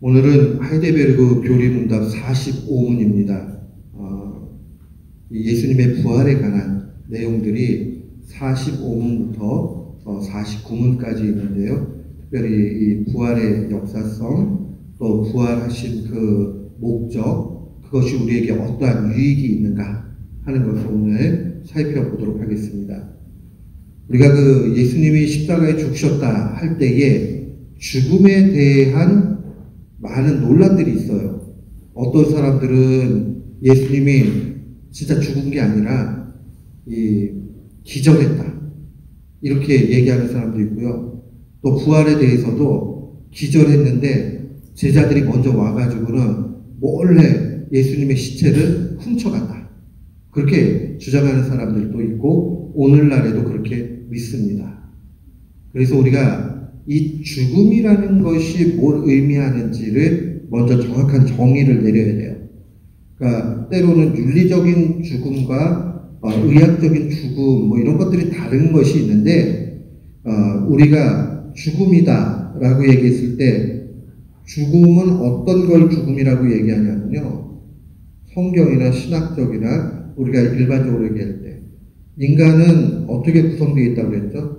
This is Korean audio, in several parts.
오늘은 하이데베르그 교리문답 45문입니다. 예수님의 부활에 관한 내용들이 45문부터 49문까지 있는데요. 특별히 이 부활의 역사성, 또 부활하신 그 목적, 그것이 우리에게 어떠한 유익이 있는가 하는 것을 오늘 살펴보도록 하겠습니다. 우리가 그 예수님이 십자가에 죽으셨다 할 때에 죽음에 대한 많은 논란들이 있어요. 어떤 사람들은 예수님이 진짜 죽은 게 아니라 기절했다, 이렇게 얘기하는 사람도 있고요. 또 부활에 대해서도 기절했는데 제자들이 먼저 와가지고는 몰래 예수님의 시체를 훔쳐갔다, 그렇게 주장하는 사람들도 있고 오늘날에도 그렇게 믿습니다. 그래서 우리가 이 죽음이라는 것이 뭘 의미하는지를 먼저 정확한 정의를 내려야 돼요. 그러니까 때로는 윤리적인 죽음과 의학적인 죽음 뭐 이런 것들이 다른 것이 있는데, 우리가 죽음이다 라고 얘기했을 때 죽음은 어떤 걸 죽음이라고 얘기하냐면요, 성경이나 신학적이나 우리가 일반적으로 얘기할 때 인간은 어떻게 구성되어 있다고 그랬죠?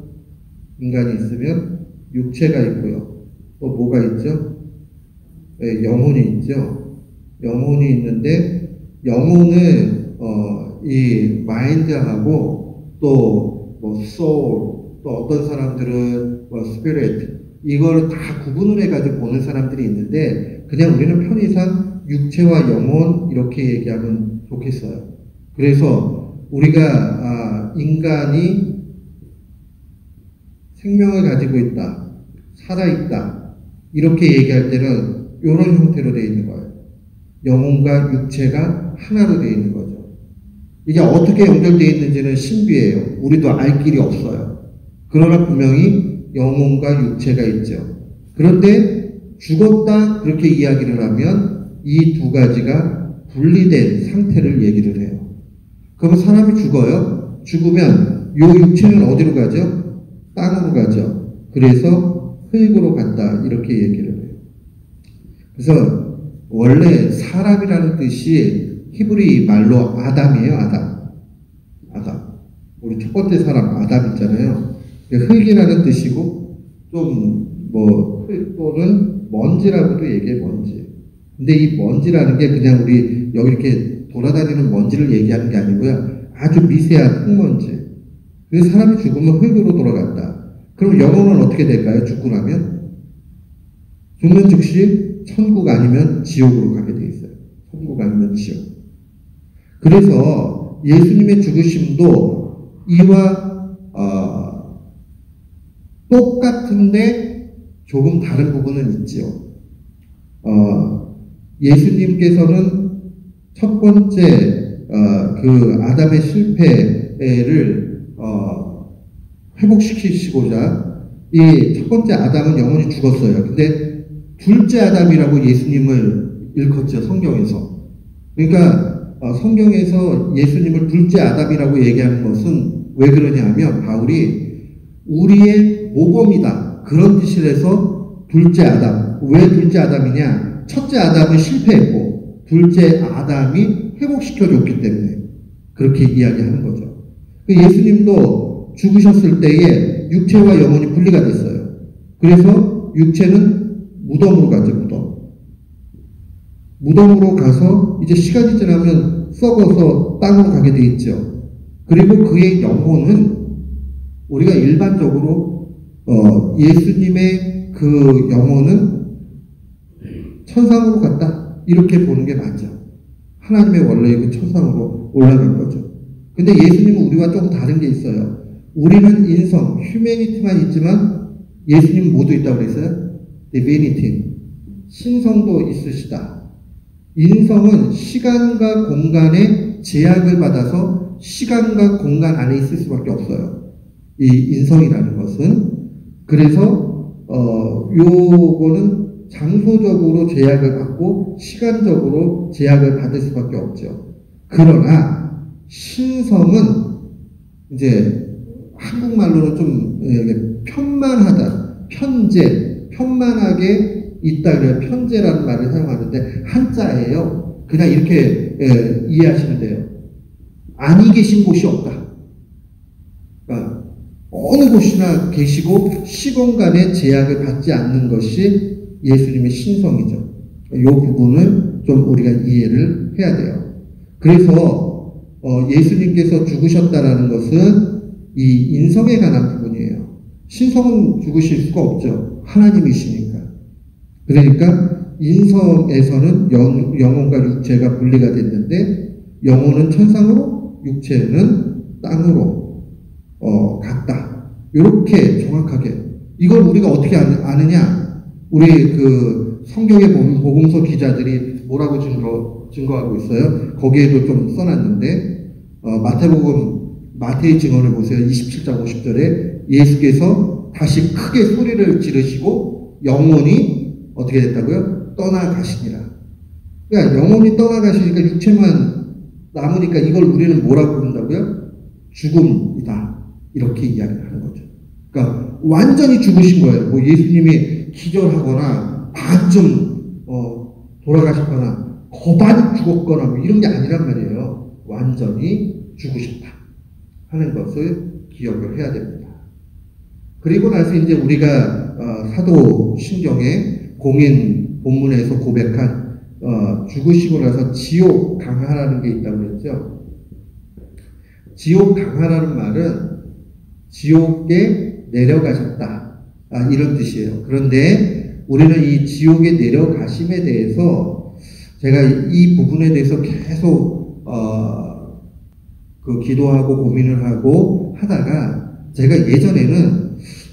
인간이 있으면 육체가 있고요. 또 뭐가 있죠? 네, 영혼이 있죠. 영혼이 있는데 영혼은 이 마인드하고 또 뭐 soul, 또 어떤 사람들은 뭐 spirit, 이걸 다 구분을 해가지고 보는 사람들이 있는데 그냥 우리는 편의상 육체와 영혼 이렇게 얘기하면 좋겠어요. 그래서 우리가 인간이 생명을 가지고 있다, 살아있다, 이렇게 얘기할 때는 이런 형태로 되어 있는 거예요. 영혼과 육체가 하나로 되어 있는 거죠. 이게 어떻게 연결되어 있는지는 신비해요. 우리도 알 길이 없어요. 그러나 분명히 영혼과 육체가 있죠. 그런데 죽었다 그렇게 이야기를 하면 이 두 가지가 분리된 상태를 얘기를 해요. 그러면 사람이 죽어요. 죽으면 이 육체는 어디로 가죠? 땅으로 가죠. 그래서 흙으로 간다, 이렇게 얘기를 해요. 그래서 원래 사람이라는 뜻이 히브리 말로 아담이에요. 아담. 우리 첫 번째 사람 아담 있잖아요. 흙이라는 뜻이고 좀 뭐 흙 또는 먼지라고도 얘기해. 먼지. 근데 이 먼지라는 게 그냥 우리 여기 이렇게 돌아다니는 먼지를 얘기하는 게 아니고요, 아주 미세한 흙먼지. 그래서 사람이 죽으면 흙으로 돌아간다. 그럼 영혼은 어떻게 될까요? 죽고 나면? 죽는 즉시 천국 아니면 지옥으로 가게 돼 있어요. 천국 아니면 지옥. 그래서 예수님의 죽으심도 이와 똑같은데 조금 다른 부분은 있지요. 예수님께서는 첫 번째 그 아담의 실패를 회복시키시고자 이 첫 번째 아담은 영원히 죽었어요. 근데 둘째 아담이라고 예수님을 일컫죠, 성경에서. 그러니까 성경에서 예수님을 둘째 아담이라고 얘기하는 것은 왜 그러냐 하면 바울이 우리의 모범이다, 그런 뜻을 해서 둘째 아담. 왜 둘째 아담이냐? 첫째 아담은 실패했고 둘째 아담이 회복시켜줬기 때문에 그렇게 이야기하는 거죠. 예수님도 죽으셨을 때에 육체와 영혼이 분리가 됐어요. 그래서 육체는 무덤으로 가죠. 무덤으로 가서 이제 시간이 지나면 썩어서 땅으로 가게 돼 있죠. 그리고 그의 영혼은 우리가 일반적으로 예수님의 그 영혼은 천상으로 갔다, 이렇게 보는 게 맞죠. 하나님의 원래의 그 천상으로 올라간 거죠. 근데 예수님은 우리와 조금 다른 게 있어요. 우리는 인성, 휴메니티만 있지만 예수님은 모두 있다고 그랬어요. 디비니티, 신성도 있으시다. 인성은 시간과 공간의 제약을 받아서 시간과 공간 안에 있을 수밖에 없어요. 이 인성이라는 것은. 그래서 요거는 장소적으로 제약을 받고 시간적으로 제약을 받을 수밖에 없죠. 그러나 신성은 이제 한국말로는 좀 편만하다, 편만하게 있다 그래요. 편재라는 말을 사용하는데 한자예요. 그냥 이렇게 이해하시면 돼요. 아니 계신 곳이 없다. 그러니까 어느 곳이나 계시고 시공간의 제약을 받지 않는 것이 예수님의 신성이죠. 이 부분을 좀 우리가 이해를 해야 돼요. 그래서 예수님께서 죽으셨다라는 것은 이 인성에 관한 부분이에요. 신성은 죽으실 수가 없죠. 하나님이시니까. 그러니까 인성에서는 영혼과 육체가 분리가 됐는데 영혼은 천상으로 육체는 땅으로 갔다. 이렇게 정확하게. 이걸 우리가 어떻게 아느냐? 우리 그 성경에 보면 복음서 기자들이 뭐라고 증거하고 있어요? 거기에도 좀 써놨는데 마태의 증언을 보세요. 27장 50절에 예수께서 다시 크게 소리를 지르시고 영혼이 어떻게 됐다고요? 떠나가시니라. 그러니까 영혼이 떠나가시니까 육체만 남으니까 이걸 우리는 뭐라고 부른다고요? 죽음이다. 이렇게 이야기를 하는 거죠. 그러니까 완전히 죽으신 거예요. 뭐 예수님이 기절하거나 반쯤 돌아가셨거나 거반이 죽었거나 뭐 이런 게 아니란 말이에요. 완전히 죽으셨다 하는 것을 기억을 해야 됩니다. 그리고 나서 이제 우리가 사도신경의 공인 본문에서 고백한 죽으시고 나서 지옥 강하라는 게 있다고 했죠. 지옥 강하라는 말은 지옥에 내려가셨다 이런 뜻이에요. 그런데 우리는 이 지옥에 내려가심에 대해서 제가 이 부분에 대해서 계속 기도하고 고민을 하고 하다가 제가 예전에는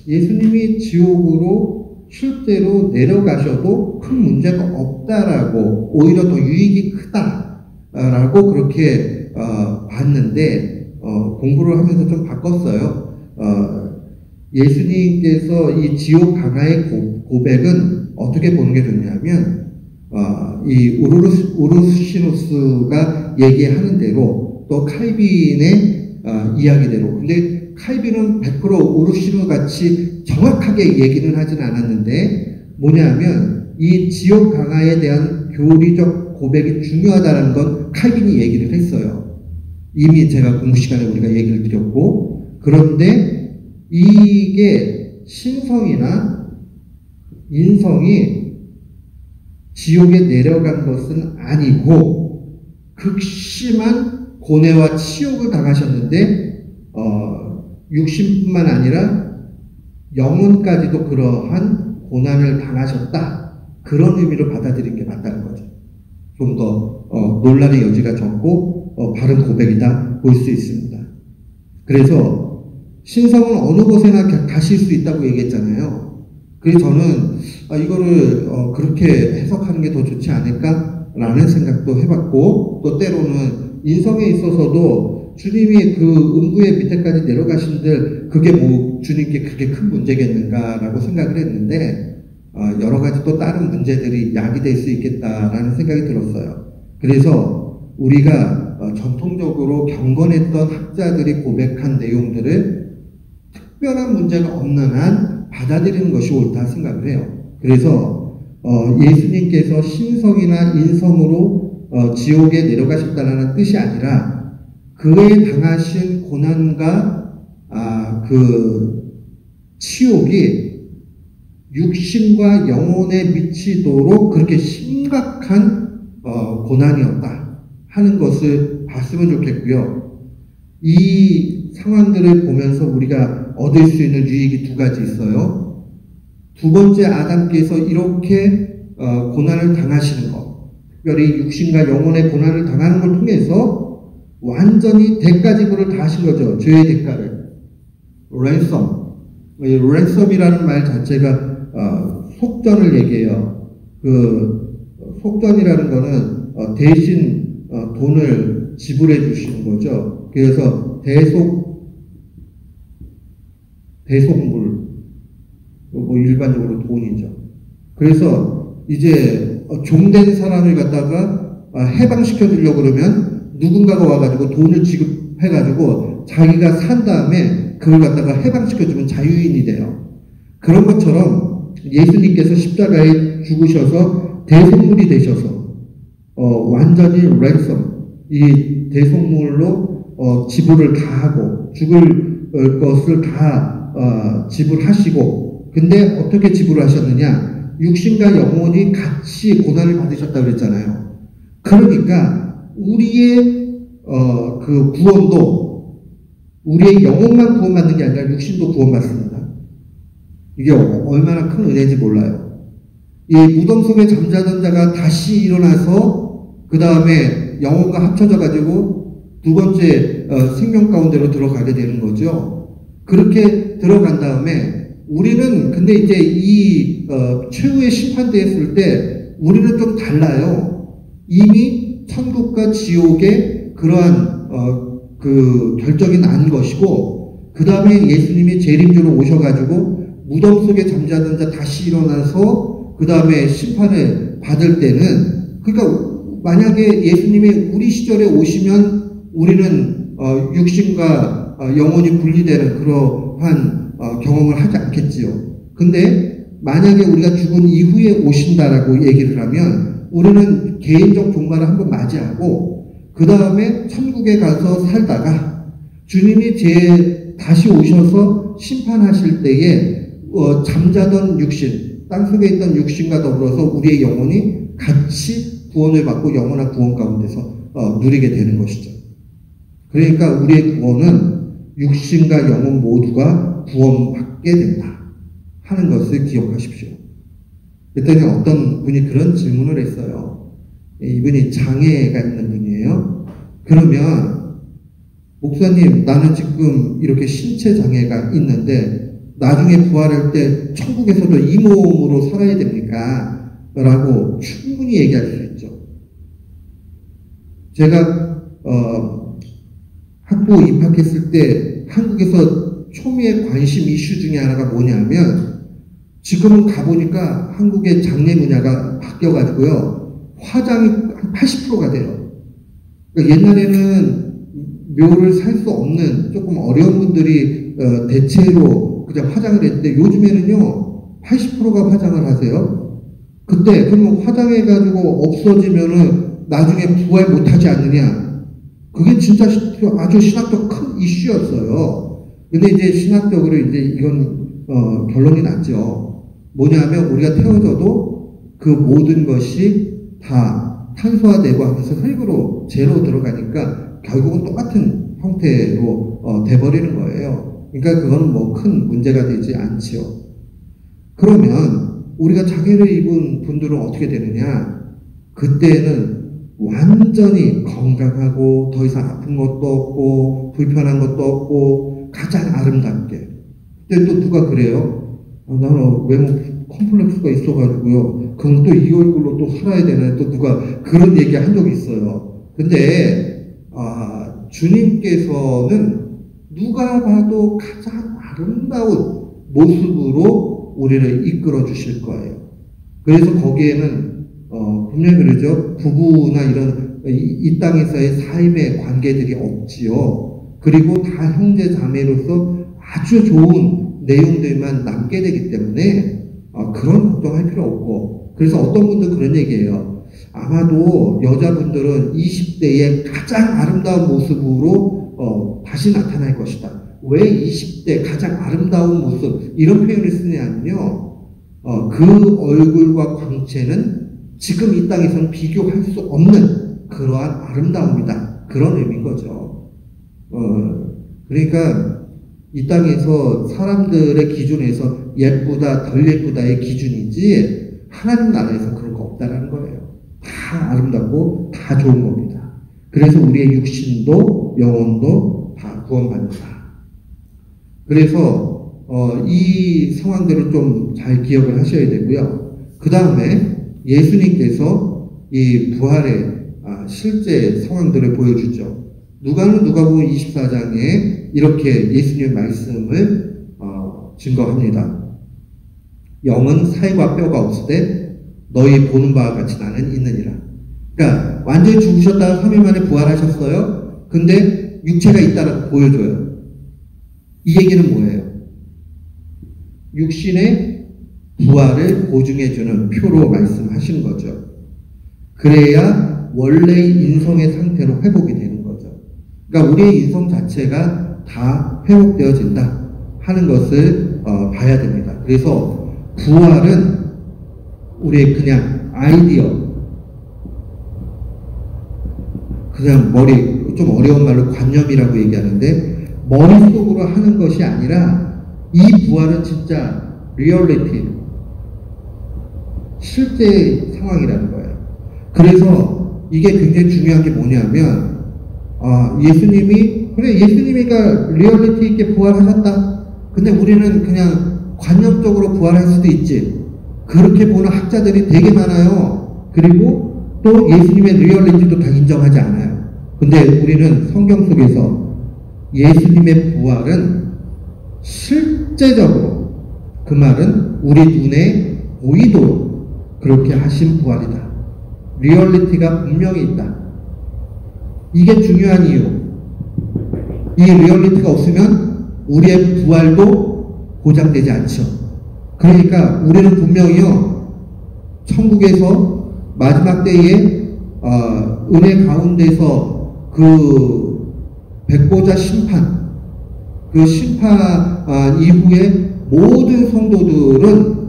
예수님이 지옥으로 실제로 내려가셔도 큰 문제가 없다라고 오히려 더 유익이 크다라고 그렇게 봤는데 공부를 하면서 좀 바꿨어요. 예수님께서 이 지옥 강하의 고백은 어떻게 보는 게 좋냐면 이 우르시누스가 얘기하는 대로 또 칼빈의 이야기대로 근데 칼빈은 100% 우르시누 같이 정확하게 얘기는 하진 않았는데 뭐냐면 이 지옥 강하에 대한 교리적 고백이 중요하다는 건 칼빈이 얘기를 했어요. 이미 제가 공부 시간에 우리가 얘기를 드렸고 그런데 이게 신성이나 인성이 지옥에 내려간 것은 아니고 극심한 고뇌와 치욕을 당하셨는데 육신뿐만 아니라 영혼까지도 그러한 고난을 당하셨다. 그런 의미로 받아들인 게 맞다는 거죠. 좀 더 논란의 여지가 적고 바른 고백이다 볼 수 있습니다. 그래서 신성은 어느 곳에나 가실 수 있다고 얘기했잖아요. 그래서 저는 이거를 그렇게 해석하는 게 더 좋지 않을까라는 생각도 해봤고 또 때로는 인성에 있어서도 주님이 그 음부의 밑에까지 내려가신들 그게 뭐 주님께 그렇게 큰 문제겠는가라고 생각을 했는데 여러 가지 또 다른 문제들이 야기될 수 있겠다라는 생각이 들었어요. 그래서 우리가 전통적으로 경건했던 학자들이 고백한 내용들을 특별한 문제가 없는 한 받아들이는 것이 옳다 생각을 해요. 그래서 예수님께서 신성이나 인성으로 지옥에 내려가셨다는 뜻이 아니라 그에 당하신 고난과 그 치욕이 육신과 영혼에 미치도록 그렇게 심각한 고난이었다 하는 것을 봤으면 좋겠고요. 이 상황들을 보면서 우리가 얻을 수 있는 유익이 두 가지 있어요. 두 번째 아담께서 이렇게 고난을 당하시는 것, 특별히 육신과 영혼의 고난을 당하는 걸 통해서 완전히 대가 지불을 다 하신 거죠. 죄의 대가를. 랜섬이라는 말 자체가 속전을 얘기해요. 그 속전이라는 거는 대신 돈을 지불해 주시는 거죠. 그래서 대속물, 뭐 일반적으로 돈이죠. 그래서 이제 종된 사람을 갖다가 해방시켜 주려고 그러면 누군가가 와가지고 돈을 지급해가지고 자기가 산 다음에 그걸 갖다가 해방시켜 주면 자유인이 돼요. 그런 것처럼 예수님께서 십자가에 죽으셔서 대속물이 되셔서 완전히 랜섬, 이 대속물로 지불을 다 하고 죽을 것을 다 지불하시고, 근데 어떻게 지불을 하셨느냐? 육신과 영혼이 같이 고난을 받으셨다고 그랬잖아요. 그러니까 우리의 그 구원도 우리의 영혼만 구원받는 게 아니라 육신도 구원받습니다. 이게 얼마나 큰 은혜인지 몰라요. 이 무덤 속에 잠자던 자가 다시 일어나서 그 다음에 영혼과 합쳐져 가지고 두 번째 생명 가운데로 들어가게 되는 거죠. 그렇게 들어간 다음에 우리는 근데 이제 이 최후의 심판대에 때 우리는 좀 달라요. 이미 천국과 지옥의 그러한 그 결정이 난 것이고, 그 다음에 예수님이 재림주로 오셔가지고 무덤 속에 잠자던 자 다시 일어나서 그 다음에 심판을 받을 때는, 그러니까 만약에 예수님이 우리 시절에 오시면 우리는 육신과 영혼이 분리되는 그러한 경험을 하지 않겠지요. 근데 만약에 우리가 죽은 이후에 오신다라고 얘기를 하면 우리는 개인적 종말을 한번 맞이하고 그 다음에 천국에 가서 살다가 주님이 다시 오셔서 심판하실 때에 잠자던 육신, 땅속에 있던 육신과 더불어서 우리의 영혼이 같이 구원을 받고 영원한 구원 가운데서 누리게 되는 것이죠. 그러니까 우리의 구원은 육신과 영혼 모두가 구원받게 된다 하는 것을 기억하십시오. 그랬더니 어떤 분이 그런 질문을 했어요. 이분이 장애가 있는 분이에요. 그러면 목사님, 나는 지금 이렇게 신체 장애가 있는데 나중에 부활할 때 천국에서도 이 몸으로 살아야 됩니까? 라고 충분히 얘기할 수 있죠. 제가 학부 입학했을 때 한국에서 초미의 관심 이슈 중에 하나가 뭐냐면, 지금은 가보니까 한국의 장례 분야가 바뀌어가지고요, 화장이 한 80%가 돼요. 그러니까 옛날에는 묘를 살 수 없는 조금 어려운 분들이 대체로 그냥 화장을 했는데 요즘에는요 80%가 화장을 하세요. 그때 그러면 화장해가지고 없어지면은 나중에 부활 못하지 않느냐? 그게 진짜 아주 신학적 큰 이슈였어요. 근데 이제 신학적으로 이제 이건 결론이 났죠. 뭐냐면 우리가 태어져도 그 모든 것이 다 탄소화되고 하면서 흙으로 재로 들어가니까 결국은 똑같은 형태로 돼버리는 거예요. 그러니까 그거는 뭐 큰 문제가 되지 않지요. 그러면 우리가 장애를 입은 분들은 어떻게 되느냐? 그때는 완전히 건강하고 더 이상 아픈 것도 없고 불편한 것도 없고 가장 아름답게. 그때 또 누가 그래요? 나는 외모 컴플렉스가 있어가지고요. 그럼 또 이 얼굴로 또 살아야 되나? 또 누가 그런 얘기 한 적이 있어요. 근데 주님께서는 누가 봐도 가장 아름다운 모습으로 우리를 이끌어 주실 거예요. 그래서 거기에는 분명히 그러죠. 부부나 이런 이 땅에서의 삶의 관계들이 없지요. 그리고 다 형제 자매로서 아주 좋은 내용들만 남게 되기 때문에 그런 걱정할 필요 없고, 그래서 어떤 분들은 그런 얘기예요. 아마도 여자분들은 20대의 가장 아름다운 모습으로 다시 나타날 것이다. 왜 20대 가장 아름다운 모습 이런 표현을 쓰냐면요, 그 얼굴과 광채는 지금 이 땅에서는 비교할 수 없는 그러한 아름다움이다. 그런 의미인 거죠. 그러니까 이 땅에서 사람들의 기준에서 예쁘다, 덜 예쁘다의 기준이지 하나님 나라에서 그런 거 없다라는 거예요. 다 아름답고 다 좋은 겁니다. 그래서 우리의 육신도 영혼도 다 구원받는다. 그래서 이 상황들을 좀 잘 기억을 하셔야 되고요. 그 다음에 예수님께서 이 부활의 실제 상황들을 보여주죠. 누가복음 24장에 이렇게 예수님의 말씀을 증거합니다. 영은 살과 뼈가 없으되 너희 보는 바와 같이 나는 있느니라. 그러니까 완전히 죽으셨다가 3일 만에 부활하셨어요. 근데 육체가 있다라고 보여줘요. 이 얘기는 뭐예요? 육신의 부활을 보증해주는 표로 말씀하신 거죠. 그래야 원래의 인성의 상태로 회복이 되는 거죠. 그러니까 우리의 인성 자체가 다 회복되어진다 하는 것을 봐야 됩니다. 그래서 부활은 우리의 그냥 아이디어, 그냥 머리, 좀 어려운 말로 관념이라고 얘기하는데 머릿속으로 하는 것이 아니라 이 부활은 진짜 리얼리티, 실제 상황이라는 거예요. 그래서 이게 굉장히 중요한 게 뭐냐면 예수님이 그래 예수님이가 리얼리티 있게 부활하셨다. 근데 우리는 그냥 관념적으로 부활할 수도 있지. 그렇게 보는 학자들이 되게 많아요. 그리고 또 예수님의 리얼리티도 다 인정하지 않아요. 근데 우리는 성경 속에서 예수님의 부활은 실제적으로, 그 말은 우리 눈에 보이도록 그렇게 하신 부활이다. 리얼리티가 분명히 있다. 이게 중요한 이유. 이 리얼리티가 없으면 우리의 부활도 보장되지 않죠. 그러니까 우리는 분명히요, 천국에서 마지막 때에 은혜 가운데서 그 백보자 심판, 그 심판 이후에 모든 성도들은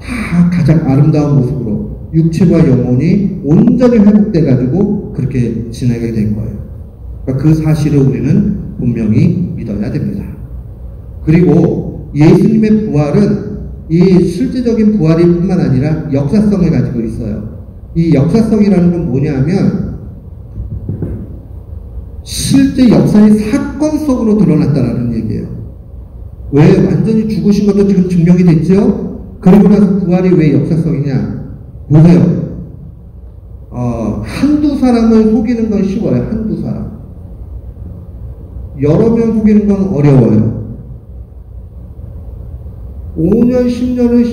다 가장 아름다운 모습으로 육체와 영혼이 온전히 회복돼 가지고 그렇게 지나게 된 거예요. 그러니까 그 사실을 우리는 분명히 믿어야 됩니다. 그리고 예수님의 부활은 이 실제적인 부활이 뿐만 아니라 역사성을 가지고 있어요. 이 역사성이라는 건 뭐냐면 실제 역사의 사건 속으로 드러났다라는 얘기예요. 왜? 완전히 죽으신 것도 지금 증명이 됐죠? 그리고 나서 부활이 왜 역사성이냐? 보세요. 한두 사람을 속이는 건 쉬워요. 한두 사람. 여러 명 속이는 건 어려워요. 5년, 10년을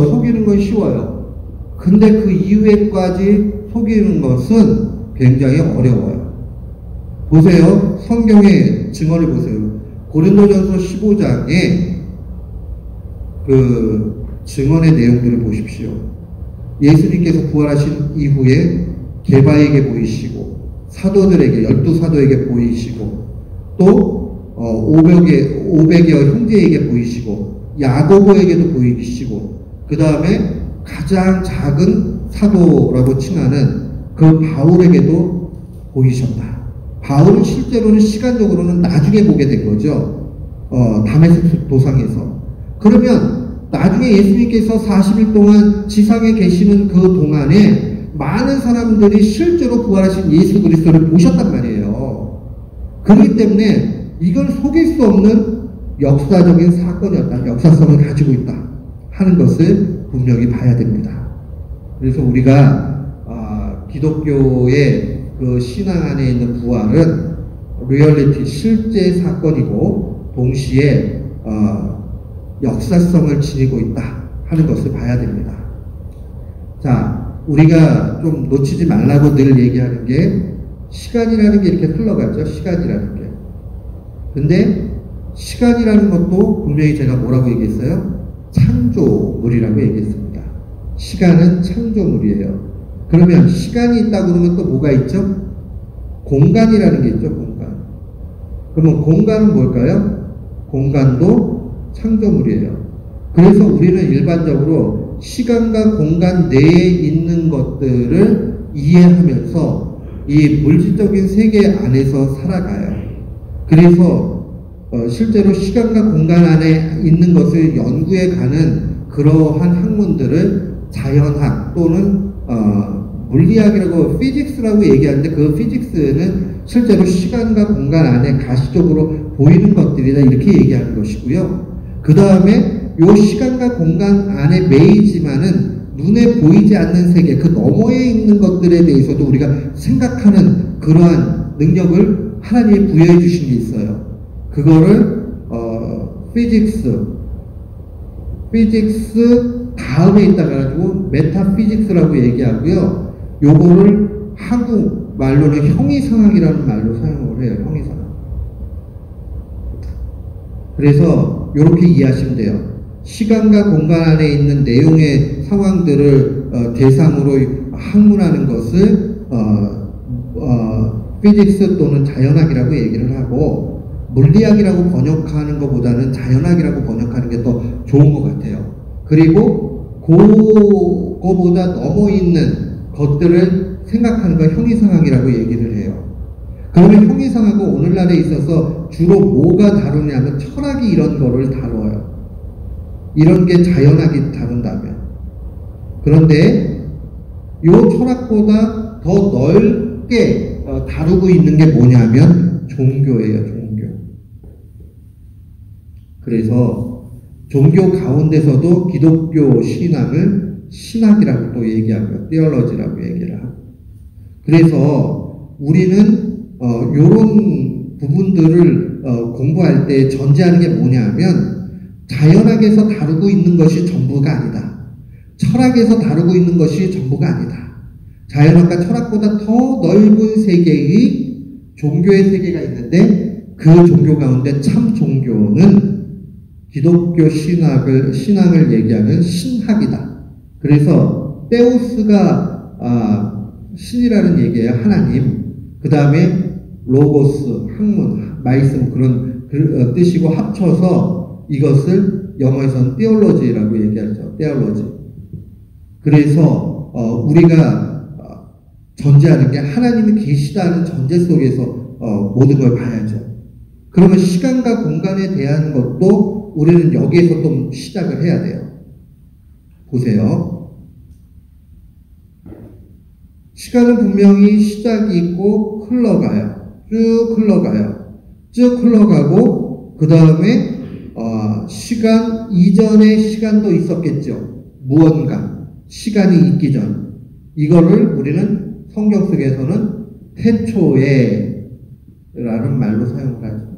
속이는 건 쉬워요. 근데 그 이후에까지 속이는 것은 굉장히 어려워요. 보세요. 성경의 증언을 보세요. 고린도전서 15장에 그 증언의 내용들을 보십시오. 예수님께서 부활하신 이후에 게바에게 보이시고 사도들에게, 12사도에게 보이시고 또 500여 형제에게 보이시고 야고보에게도 보이시고 그 다음에 가장 작은 사도라고 칭하는 그 바울에게도 보이셨다. 바울은 실제로는 시간적으로는 나중에 보게 된 거죠. 다메섹 도상에서. 그러면 나중에 예수님께서 40일 동안 지상에 계시는 그 동안에 많은 사람들이 실제로 부활하신 예수 그리스도를 보셨단 말이에요. 그렇기 때문에 이걸 속일 수 없는 역사적인 사건이었다. 역사성을 가지고 있다 하는 것을 분명히 봐야 됩니다. 그래서 우리가 기독교의 그 신앙 안에 있는 부활은 리얼리티, 실제 사건이고 동시에 역사성을 지니고 있다 하는 것을 봐야 됩니다. 자, 우리가 좀 놓치지 말라고 늘 얘기하는 게 시간이라는 게 이렇게 흘러가죠. 시간이라는 게. 근데 시간이라는 것도 분명히 제가 뭐라고 얘기했어요? 창조물이라고 얘기했습니다. 시간은 창조물이에요. 그러면 시간이 있다고 그러면 또 뭐가 있죠? 공간이라는 게 있죠. 공간. 그러면 공간은 뭘까요? 공간도 창조물이에요. 그래서 우리는 일반적으로 시간과 공간 내에 있는 것들을 이해하면서 이 물질적인 세계 안에서 살아가요. 그래서 실제로 시간과 공간 안에 있는 것을 연구해 가는 그러한 학문들을 자연학 또는 물리학이라고 피직스라고 얘기하는데 그 피직스는 실제로 시간과 공간 안에 가시적으로 보이는 것들이다 이렇게 얘기하는 것이고요. 그 다음에 요 시간과 공간 안에 매이지만은 눈에 보이지 않는 세계 그 너머에 있는 것들에 대해서도 우리가 생각하는 그러한 능력을 하나님이 부여해 주신 게 있어요. 그거를 피직스 다음에 있다가지고 메타피직스라고 얘기하고요. 요거를 한국 말로는 형이상학이라는 말로 사용을 해요. 형이상학. 그래서 요렇게 이해하시면 돼요. 시간과 공간 안에 있는 내용의 상황들을 대상으로 학문하는 것을 피직스 또는 자연학이라고 얘기를 하고, 물리학이라고 번역하는 것보다는 자연학이라고 번역하는 게 더 좋은 것 같아요. 그리고 그거보다 넘어 있는 것들을 생각하는 거 형이상학이라고 얘기를 해요. 그러면 형이상하고 오늘날에 있어서 주로 뭐가 다루냐면 철학이 이런 거를 다뤄요. 이런 게 자연학이 다룬다면. 그런데 이 철학보다 더 넓게 다루고 있는 게 뭐냐면 종교예요. 종교. 그래서 종교 가운데서도 기독교 신앙을 신학이라고 또 얘기하고요. theology라고 얘기를 하고. 그래서 우리는 요런 부분들을 공부할 때 전제하는 게 뭐냐면 자연학에서 다루고 있는 것이 전부가 아니다. 철학에서 다루고 있는 것이 전부가 아니다. 자연학과 철학보다 더 넓은 세계의 종교의 세계가 있는데 그 종교 가운데 참 종교는 기독교 신앙을 얘기하는 신학이다. 그래서 테우스가 신이라는 얘기예요. 하나님. 그 다음에 로고스, 학문, 말씀 그런 뜻이고 합쳐서 이것을 영어에서는 theology라고 얘기하죠. theology. 그래서 우리가 전제하는 게 하나님이 계시다는 전제 속에서 모든 걸 봐야죠. 그러면 시간과 공간에 대한 것도 우리는 여기에서 좀 시작을 해야 돼요. 보세요. 시간은 분명히 시작이 있고 흘러가요. 쭉 흘러가요. 쭉 흘러가고 그 다음에 시간 이전의 시간도 있었겠죠. 무언가 시간이 있기 전 이거를 우리는 성경 속에서는 태초에 라는 말로 사용을 하죠.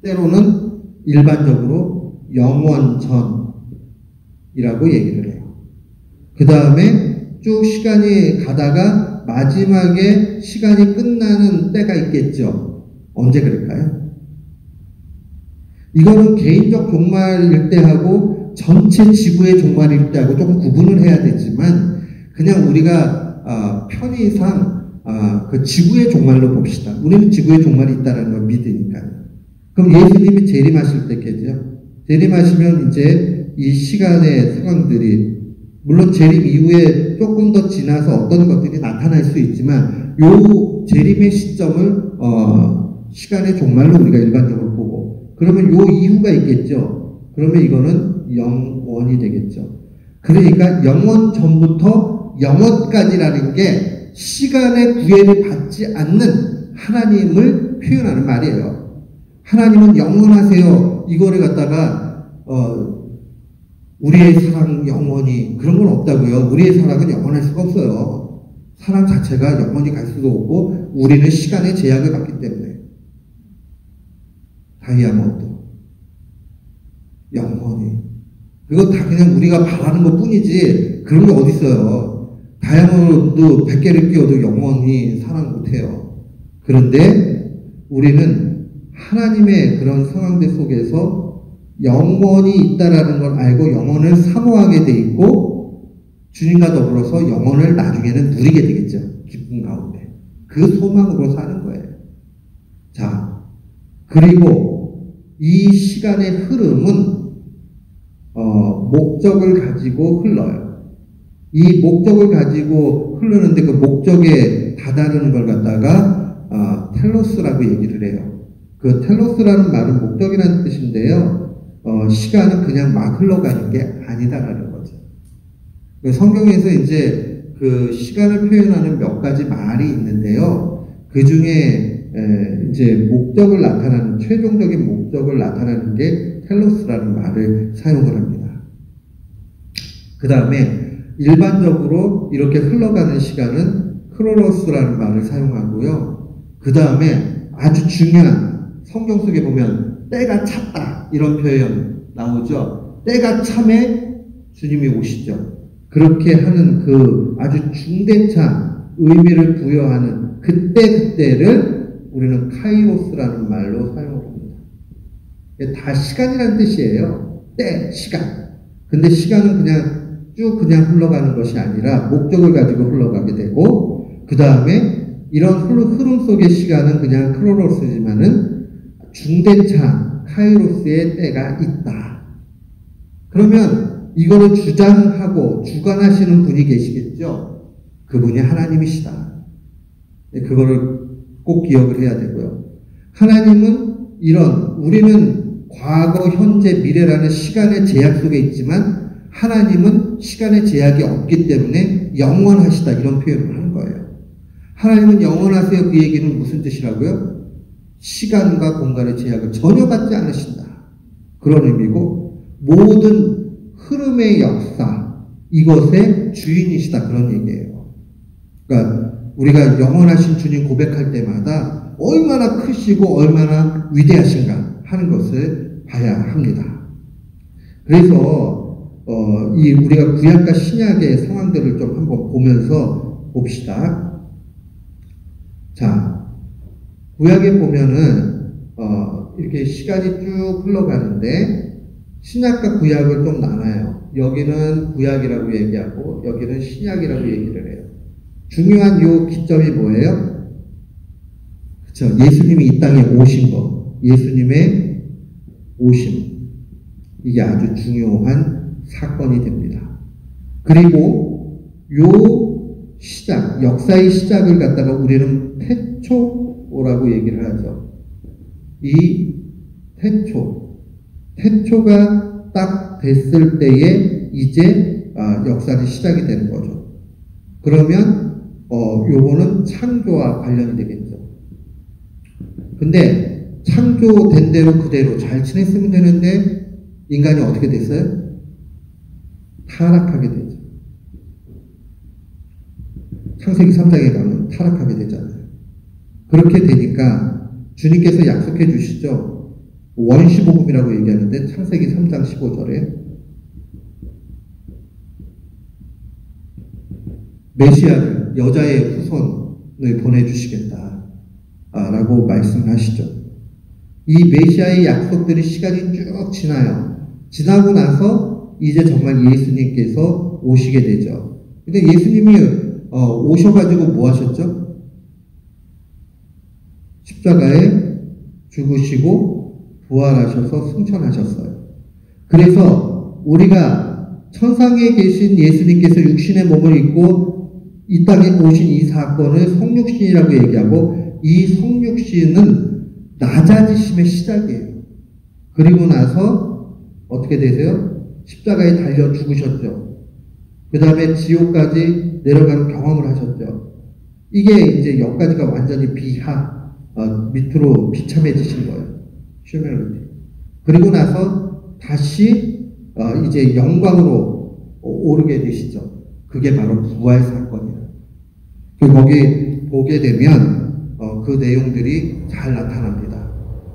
때로는 일반적으로 영원전이라고 얘기를 해요. 그 다음에 쭉 시간이 가다가 마지막에 시간이 끝나는 때가 있겠죠. 언제 그럴까요? 이거는 개인적 종말일 때하고 전체 지구의 종말일 때하고 조금 구분을 해야 되지만 그냥 우리가 편의상 그 지구의 종말로 봅시다. 우리는 지구의 종말이 있다는 걸 믿으니까요. 그럼 예수님이 재림하실 때겠죠. 재림하시면 이제 이 시간의 상황들이 물론 재림 이후에 조금 더 지나서 어떤 것들이 나타날 수 있지만 요 재림의 시점을 시간의 종말로 우리가 일반적으로 보고 그러면 요 이후가 있겠죠. 그러면 이거는 영원이 되겠죠. 그러니까 영원 전부터 영원까지라는 게 시간의 구애를 받지 않는 하나님을 표현하는 말이에요. 하나님은 영원하세요. 이거를 갖다가 우리의 사랑 영원히 그런 건 없다고요. 우리의 사랑은 영원할 수가 없어요. 사랑 자체가 영원히 갈 수도 없고 우리는 시간의 제약을 받기 때문에 다이아몬드 영원히 그거 다 그냥 우리가 바라는 것 뿐이지 그런 게 어디 있어요. 다이아몬드 100개를 끼워도 영원히 사랑 못해요. 그런데 우리는 하나님의 그런 상황들 속에서 영원히 있다라는 걸 알고 영원을 사모하게 돼 있고 주님과 더불어서 영원을 나중에는 누리게 되겠죠. 기쁨 가운데. 그 소망으로 사는 거예요. 자, 그리고 이 시간의 흐름은 목적을 가지고 흘러요. 이 목적을 가지고 흐르는데 그 목적에 다다르는 걸 갖다가 텔로스라고 얘기를 해요. 그 텔로스라는 말은 목적이라는 뜻인데요. 시간은 그냥 막 흘러가는 게 아니다라는 거죠. 성경에서 이제 그 시간을 표현하는 몇 가지 말이 있는데요. 그 중에 이제 목적을 나타내는 최종적인 목적을 나타내는 게 텔로스라는 말을 사용을 합니다. 그 다음에 일반적으로 이렇게 흘러가는 시간은 크로노스라는 말을 사용하고요. 그 다음에 아주 중요한 성경 속에 보면 때가 찼다 이런 표현 나오죠. 때가 참에 주님이 오시죠. 그렇게 하는 그 아주 중대차 의미를 부여하는 그때를 우리는 카이로스라는 말로 사용을 합니다. 다 시간이라는 뜻이에요. 때, 시간. 근데 시간은 그냥 쭉 그냥 흘러가는 것이 아니라 목적을 가지고 흘러가게 되고, 그 다음에 이런 흐름 속의 시간은 그냥 크로노스지만은 중대차 카이로스의 때가 있다. 그러면 이거를 주장하고 주관하시는 분이 계시겠죠? 그분이 하나님이시다. 그거를 꼭 기억을 해야 되고요. 하나님은 우리는 과거, 현재, 미래라는 시간의 제약 속에 있지만 하나님은 시간의 제약이 없기 때문에 영원하시다, 이런 표현을 하는 거예요. 하나님은 영원하세요, 그 얘기는 무슨 뜻이라고요? 시간과 공간의 제약을 전혀 받지 않으신다, 그런 의미고, 모든 흐름의 역사, 이것의 주인이시다, 그런 얘기예요. 그러니까 우리가 영원하신 주님 고백할 때마다 얼마나 크시고 얼마나 위대하신가 하는 것을 봐야 합니다. 그래서 우리가 구약과 신약의 상황들을 좀 한번 보면서 봅시다. 자, 구약에 보면은 이렇게 시간이 쭉 흘러가는데 신약과 구약을 좀 나눠요. 여기는 구약이라고 얘기하고 여기는 신약이라고 얘기를 해요. 중요한 요 기점이 뭐예요? 그쵸, 예수님이 이 땅에 오신 거, 예수님의 오심, 이게 아주 중요한 사건이 됩니다. 그리고 요 시작, 역사의 시작을 갖다가 우리는 태초라고 얘기를 하죠. 이 태초가 딱 됐을 때에 이제 역사는 시작이 되는 거죠. 그러면 요거는 창조와 관련이 되겠죠. 근데 창조된 대로 그대로 잘 지냈으면 되는데 인간이 어떻게 됐어요? 타락하게 되죠. 창세기 3장에 가면 타락하게 되잖아요. 그렇게 되니까 주님께서 약속해 주시죠. 원시복음이라고 얘기하는데 창세기 3장 15절에 메시아를, 여자의 후손을 보내주시겠다 라고 말씀하시죠. 이 메시아의 약속들이 시간이 쭉 지나요. 지나고 나서 이제 정말 예수님께서 오시게 되죠. 근데 예수님이 오셔가지고 뭐 하셨죠? 십자가에 죽으시고 부활하셔서 승천하셨어요. 그래서 우리가 천상에 계신 예수님께서 육신의 몸을 입고 이 땅에 오신 이 사건을 성육신이라고 얘기하고, 이 성육신은 낮아지심의 시작이에요. 그리고 나서 어떻게 되세요? 십자가에 달려 죽으셨죠. 그 다음에 지옥까지 내려가는 경험을 하셨죠. 이게 이제 여기까지가 완전히 밑으로 비참해지신 거예요. 휴머니티. 그리고 나서 다시 이제 영광으로 오르게 되시죠. 그게 바로 부활 사건이에요. 거기 보게 되면 그 내용들이 잘 나타납니다.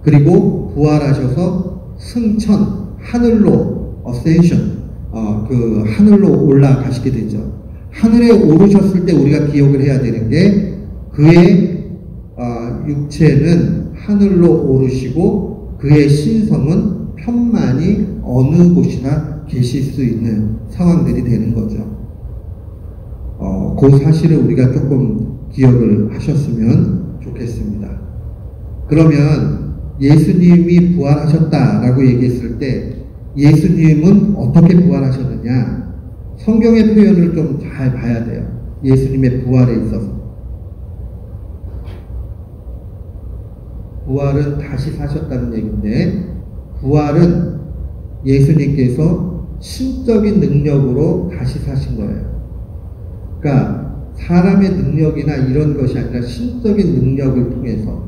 그리고 부활하셔서 승천, 하늘로 어센션, 그 하늘로 올라가시게 되죠. 하늘에 오르셨을 때 우리가 기억을 해야 되는 게, 그의 육체는 하늘로 오르시고 그의 신성은 편만히 어느 곳이나 계실 수 있는 상황들이 되는 거죠. 그 사실을 우리가 조금 기억을 하셨으면 좋겠습니다. 그러면 예수님이 부활하셨다라고 얘기했을 때 예수님은 어떻게 부활하셨느냐? 성경의 표현을 좀 잘 봐야 돼요. 예수님의 부활에 있어서. 부활은 다시 사셨다는 얘기인데, 부활은 예수님께서 신적인 능력으로 다시 사신 거예요. 그러니까 사람의 능력이나 이런 것이 아니라 신적인 능력을 통해서,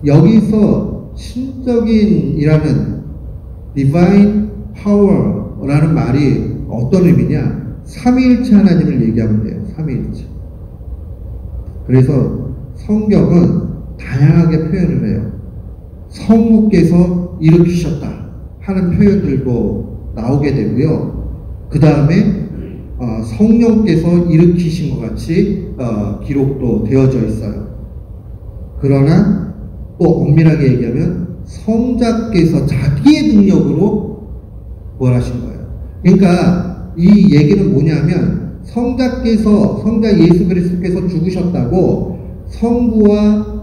여기서 신적인이라는 divine power라는 말이 어떤 의미냐? 삼위일체 하나님을 얘기하면 돼요. 삼위일체. 그래서 성경은 다양하게 표현을 해요. 성부께서 일으키셨다 하는 표현들도 나오게 되고요. 그 다음에 성령께서 일으키신 것 같이 기록도 되어져 있어요. 그러나 또 엄밀하게 얘기하면 성자께서 자기의 능력으로 부활하신 거예요. 그러니까 이 얘기는 뭐냐면 성자 예수 그리스도께서 죽으셨다고 성부와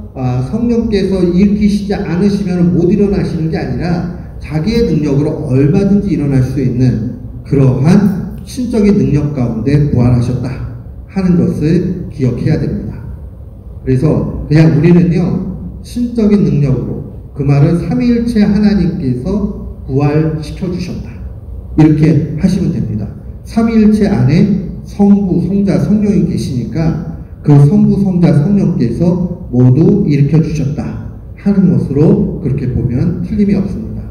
성령께서 일으키시지 않으시면 못 일어나시는 게 아니라 자기의 능력으로 얼마든지 일어날 수 있는 그러한 신적인 능력 가운데 부활하셨다 하는 것을 기억해야 됩니다. 그래서 그냥 우리는요, 신적인 능력으로, 그 말은 삼위일체 하나님께서 부활시켜 주셨다, 이렇게 하시면 됩니다. 삼위일체 안에 성부, 성자, 성령이 계시니까 그 성부, 성자, 성령께서 모두 일으켜 주셨다 하는 것으로 그렇게 보면 틀림이 없습니다.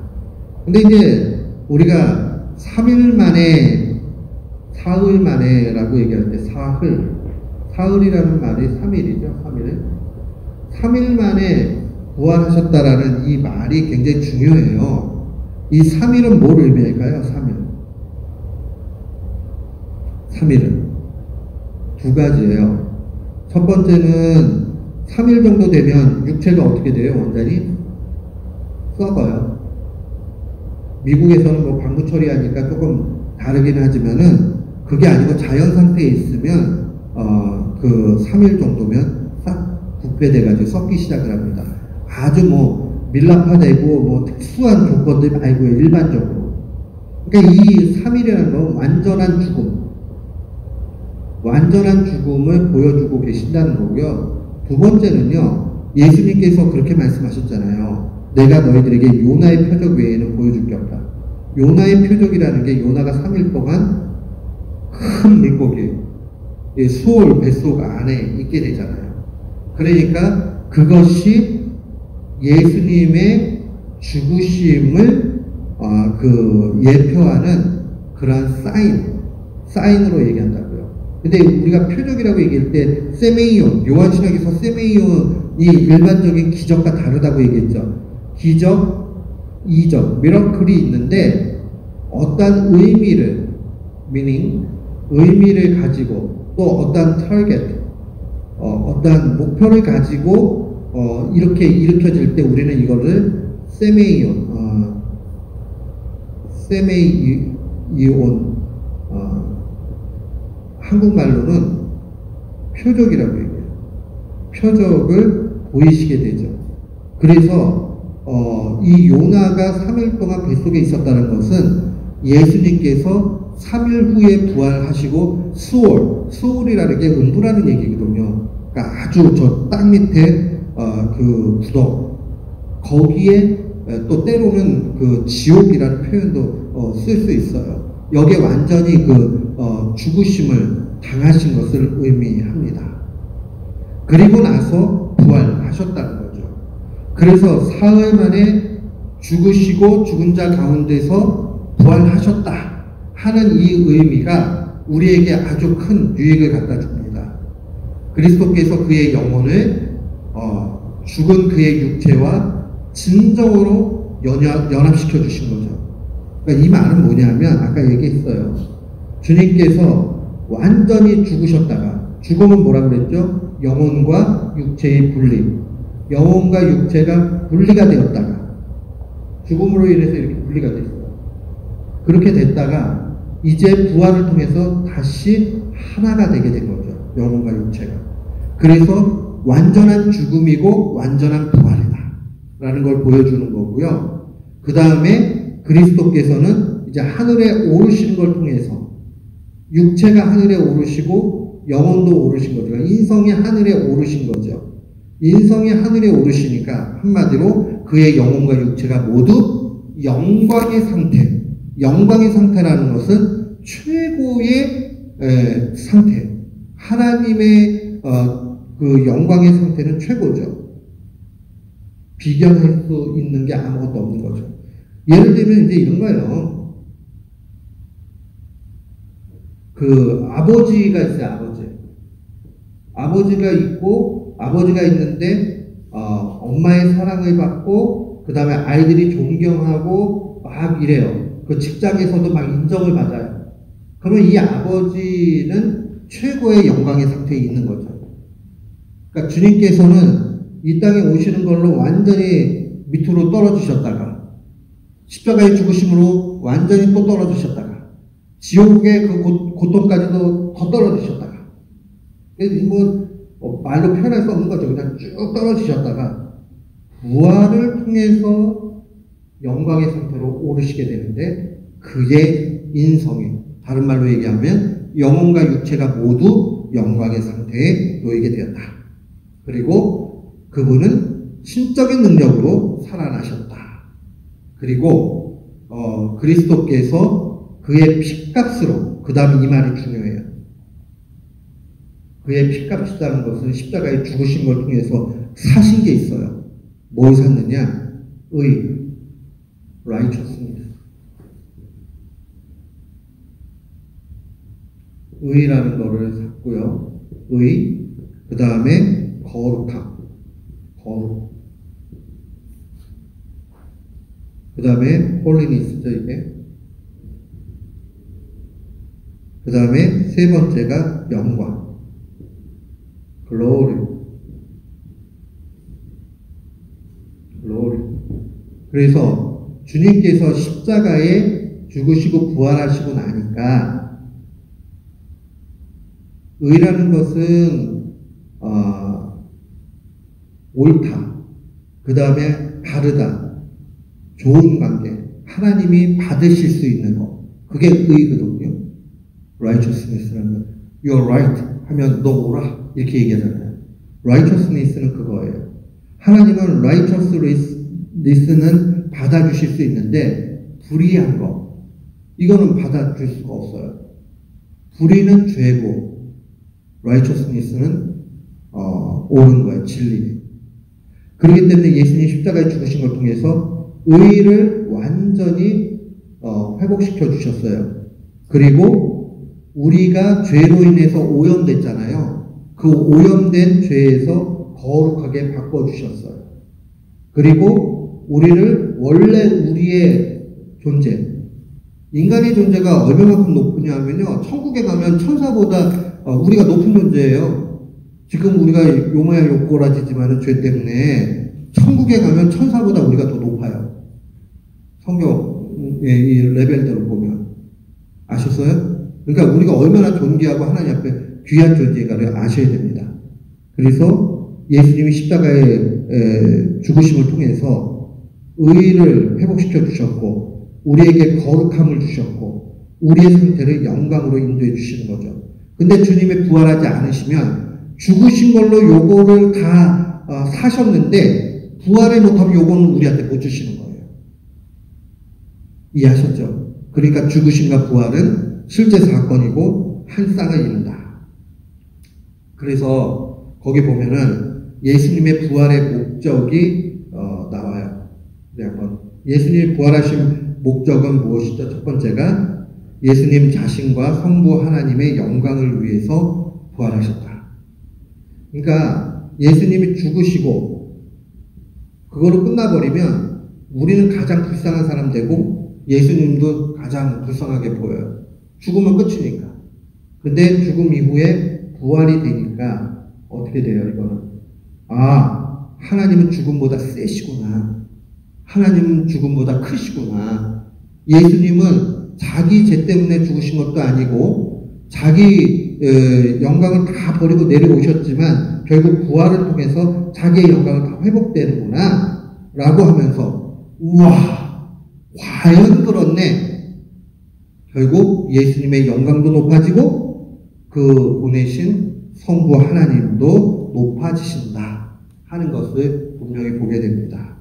근데 이제 우리가 3일 만에, 사흘 만에라고 얘기할 때 사흘이라는 말이 3일이죠. 3일 만에 부활하셨다라는 이 말이 굉장히 중요해요. 이 3일은 뭘 의미할까요? 3일은 두 가지예요. 첫 번째는 3일 정도 되면 육체가 어떻게 돼요? 완전히 썩어요. 미국에서는 뭐 방부 처리하니까 조금 다르긴 하지만은 그게 아니고 자연 상태에 있으면 그 3일 정도면 싹 부패돼가지고 썩기 시작을 합니다. 아주 뭐 밀랍화되고 뭐 특수한 조건들 말고 일반적으로. 그러니까 이 3일이라는 건 완전한 죽음을 보여주고 계신다는 거고요. 두 번째는요, 예수님께서 그렇게 말씀하셨잖아요. 내가 너희들에게 요나의 표적 외에는 보여줄 게 없다. 요나의 표적이라는 게 요나가 3일 동안 큰 물고기, 수올 뱃속 안에 있게 되잖아요. 그러니까 그것이 예수님의 죽으심을 예표하는 그러한 사인으로 얘기한다고요. 근데 우리가 표적이라고 얘기할 때 세메이온, 요한신학에서 세메이온이 일반적인 기적과 다르다고 얘기했죠. 기적, 이적, 미러클이 있는데 어떤 의미를 가지고 또 어떤 타겟, 어떤 목표를 가지고 이렇게 일으켜질 때 우리는 이거를 세메이온, 한국말로는 표적이라고 얘기해요. 표적을 보이시게 되죠. 그래서 이 요나가 3일 동안 뱃속에 있었다는 것은 예수님께서 3일 후에 부활하시고 수올이라는 게 음부라는 얘기거든요. 그러니까 아주 저 땅 밑에 그 구덩, 거기에 또 때로는 그 지옥이라는 표현도 쓸 수 있어요. 여기에 완전히 죽으심을 당하신 것을 의미합니다. 그리고 나서 부활하셨다는 거죠. 그래서 사흘 만에 죽으시고 죽은 자 가운데서 부활하셨다 하는 이 의미가 우리에게 아주 큰 유익을 갖다 줍니다. 그리스도께서 그의 영혼을 죽은 그의 육체와 진정으로 연합시켜 주신 거죠. 그러니까 이 말은 뭐냐면 아까 얘기했어요. 주님께서 완전히 죽으셨다가, 죽음은 뭐라 그랬죠? 영혼과 육체의 분리. 영혼과 육체가 분리가 되었다가, 죽음으로 인해서 이렇게 분리가 됐어요. 그렇게 됐다가 이제 부활을 통해서 다시 하나가 되게 된 거죠. 영혼과 육체가. 그래서 완전한 죽음이고 완전한 부활이다 라는 걸 보여주는 거고요. 그 다음에 그리스도께서는 이제 하늘에 오르시는 걸 통해서 육체가 하늘에 오르시고 영혼도 오르신 거죠. 인성이 하늘에 오르신 거죠. 인성이 하늘에 오르시니까 한마디로 그의 영혼과 육체가 모두 영광의 상태라는 것은 최고의 상태. 하나님의 그 영광의 상태는 최고죠. 비견할 수 있는 게 아무것도 없는 거죠. 예를 들면 이제 이런 거예요. 그 아버지가 있어요. 아버지가 있고, 아버지가 있는데 엄마의 사랑을 받고 그 다음에 아이들이 존경하고 막 이래요. 그 직장에서도 막 인정을 받아요. 그러면 이 아버지는 최고의 영광의 상태에 있는 거죠. 그러니까 주님께서는 이 땅에 오시는 걸로 완전히 밑으로 떨어지셨다가 십자가의 죽으심으로 완전히 또 떨어지셨다가 지옥의 그 고통까지도 더 떨어지셨다가 말로 표현할 수 없는 거죠. 그냥 쭉 떨어지셨다가 부활을 통해서 영광의 상태로 오르시게 되는데 그의 인성이 다른 말로 얘기하면 영혼과 육체가 모두 영광의 상태에 놓이게 되었다. 그리고 그분은 신적인 능력으로 살아나셨다. 그리고 그리스도께서 그의 핏값으로, 그 다음 이 말이 중요해요. 그의 핏값이라는 것은 십자가에 죽으신 걸 통해서 사신 게 있어요. 뭘 샀느냐? righteousness. 의라는 거를 샀고요. 그 다음에 거룩함. 그 다음에 holiness죠, 이게. 그 다음에 세 번째가 영광. glory. 그래서 주님께서 십자가에 죽으시고 부활하시고 나니까 의라는 것은 옳다. 그 다음에 바르다. 좋은 관계. 하나님이 받으실 수 있는 것. 그게 의거든요. righteousness라는 you're right 하면 너 옳아 이렇게 얘기하잖아요. righteousness는 그거예요. 하나님은 righteousness는 받아주실 수 있는데 불의한 거 이거는 받아줄 수가 없어요. 불의는 죄고 righteousness는 옳은 거예요. 진리. 그렇기 때문에 예수님 십자가에 죽으신 걸 통해서 의를 완전히 회복시켜 주셨어요. 그리고 우리가 죄로 인해서 오염됐잖아요. 그 오염된 죄에서 거룩하게 바꿔주셨어요. 그리고 우리를 원래 우리의 존재, 인간의 존재가 얼마만큼 높으냐 하면요. 천국에 가면 천사보다 우리가 높은 존재예요. 지금 우리가 요모야 요꼬라지지만은 죄 때문에 천국에 가면 천사보다 우리가 더 높아요. 성경의 이 레벨들을 보면. 아셨어요? 그러니까 우리가 얼마나 존귀하고 하나님 앞에 귀한 존재인가를 아셔야 됩니다. 그래서 예수님이 십자가의 죽으심을 통해서 의를 회복시켜 주셨고 우리에게 거룩함을 주셨고 우리의 상태를 영광으로 인도해 주시는 거죠. 근데 주님이 부활하지 않으시면 죽으신 걸로 요거를 다 사셨는데 부활을 못하면 요거는 우리한테 못 주시는 거예요. 이해하셨죠? 그러니까 죽으심과 부활은 실제 사건이고 한 쌍을 이룬다. 그래서 거기 보면은 예수님의 부활의 목적이 나와요. 네, 한번 예수님이 부활하신 목적은 무엇이죠? 첫 번째가 예수님 자신과 성부 하나님의 영광을 위해서 부활하셨다. 그러니까 예수님이 죽으시고 그거로 끝나버리면 우리는 가장 불쌍한 사람 되고 예수님도 가장 불쌍하게 보여요. 죽으면 끝이니까. 근데 죽음 이후에 부활이 되니까 어떻게 돼요, 이거는? 하나님은 죽음보다 세시구나. 하나님은 죽음보다 크시구나. 예수님은 자기 죄 때문에 죽으신 것도 아니고 자기 영광을 다 버리고 내려오셨지만 결국 부활을 통해서 자기의 영광을 다 회복되는구나 라고 하면서 우와 과연 그렇네. 결국 예수님의 영광도 높아지고 그 보내신 성부 하나님도 높아지신다 하는 것을 분명히 보게 됩니다.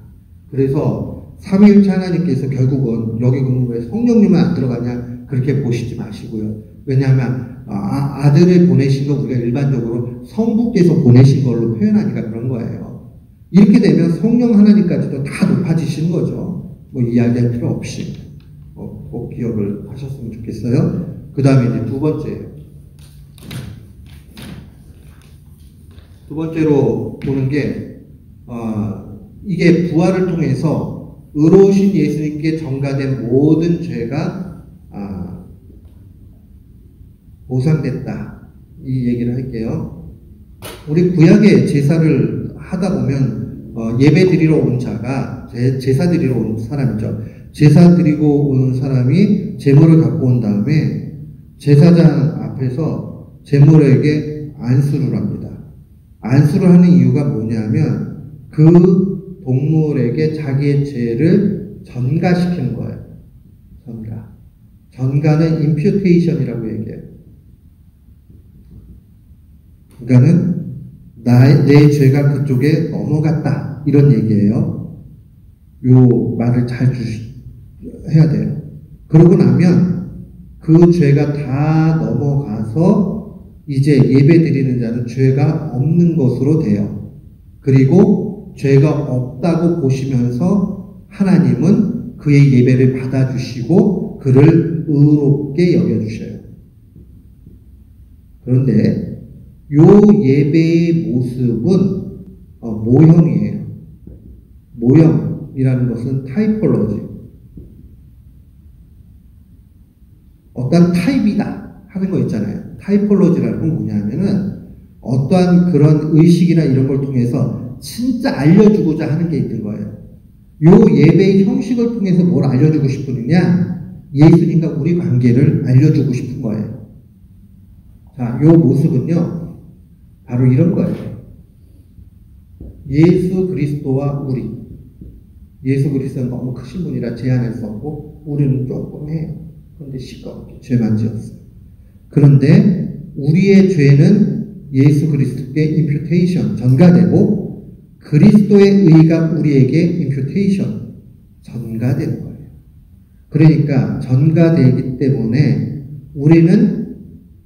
그래서 삼위일체 하나님께서 결국은 여기 왜 성령님은 안 들어가냐 그렇게 보시지 마시고요. 왜냐하면 아들을 보내신 거 우리가 일반적으로 성부께서 보내신 걸로 표현하니까 그런 거예요. 이렇게 되면 성령 하나님까지도 다 높아지시는 거죠. 뭐 이야기할 필요 없이 꼭 기억을 하셨으면 좋겠어요. 그 다음에 이제 두 번째예요. 두 번째로 보는 게 이게 부활을 통해서 의로우신 예수님께 전가된 모든 죄가 보상됐다. 이 얘기를 할게요. 우리 구약의 제사를 하다 보면 예배 드리러 온 자가 제사 드리러 온 사람이죠. 제사 드리고 오는 사람이 제물을 갖고 온 다음에 제사장 앞에서 제물에게 안수를 합니다. 안수를 하는 이유가 뭐냐면 그 동물에게 자기의 죄를 전가시키는 거예요. 전가. 전가는 임퓨테이션이라고 얘기해요. 그러니까는 내 죄가 그쪽에 넘어갔다 이런 얘기예요. 요 말을 잘 해야 돼요. 그러고 나면 그 죄가 다 넘어가서 이제 예배 드리는 자는 죄가 없는 것으로 돼요. 그리고 죄가 없다고 보시면서 하나님은 그의 예배를 받아주시고 그를 의롭게 여겨주셔요. 그런데 요 예배의 모습은 모형이에요. 모형이라는 것은 타이폴로지. 어떤 타입이다 하는 거 있잖아요. 타이폴로지라는 건 뭐냐면은 어떠한 그런 의식이나 이런 걸 통해서 진짜 알려주고자 하는 게 있는 거예요. 요 예배의 형식을 통해서 뭘 알려주고 싶으느냐? 예수님과 우리 관계를 알려주고 싶은 거예요. 자, 요 모습은요, 바로 이런 거예요. 예수 그리스도와 우리. 예수 그리스도는 너무 크신 분이라 제한할 수 없고, 우리는 조금 해요. 그런데 시끄럽게 죄만 지었어요. 그런데 우리의 죄는 예수 그리스도께 임퓨테이션, 전가되고, 그리스도의 의가 우리에게 임퓨테이션, 전가되는 거예요. 그러니까 전가되기 때문에 우리는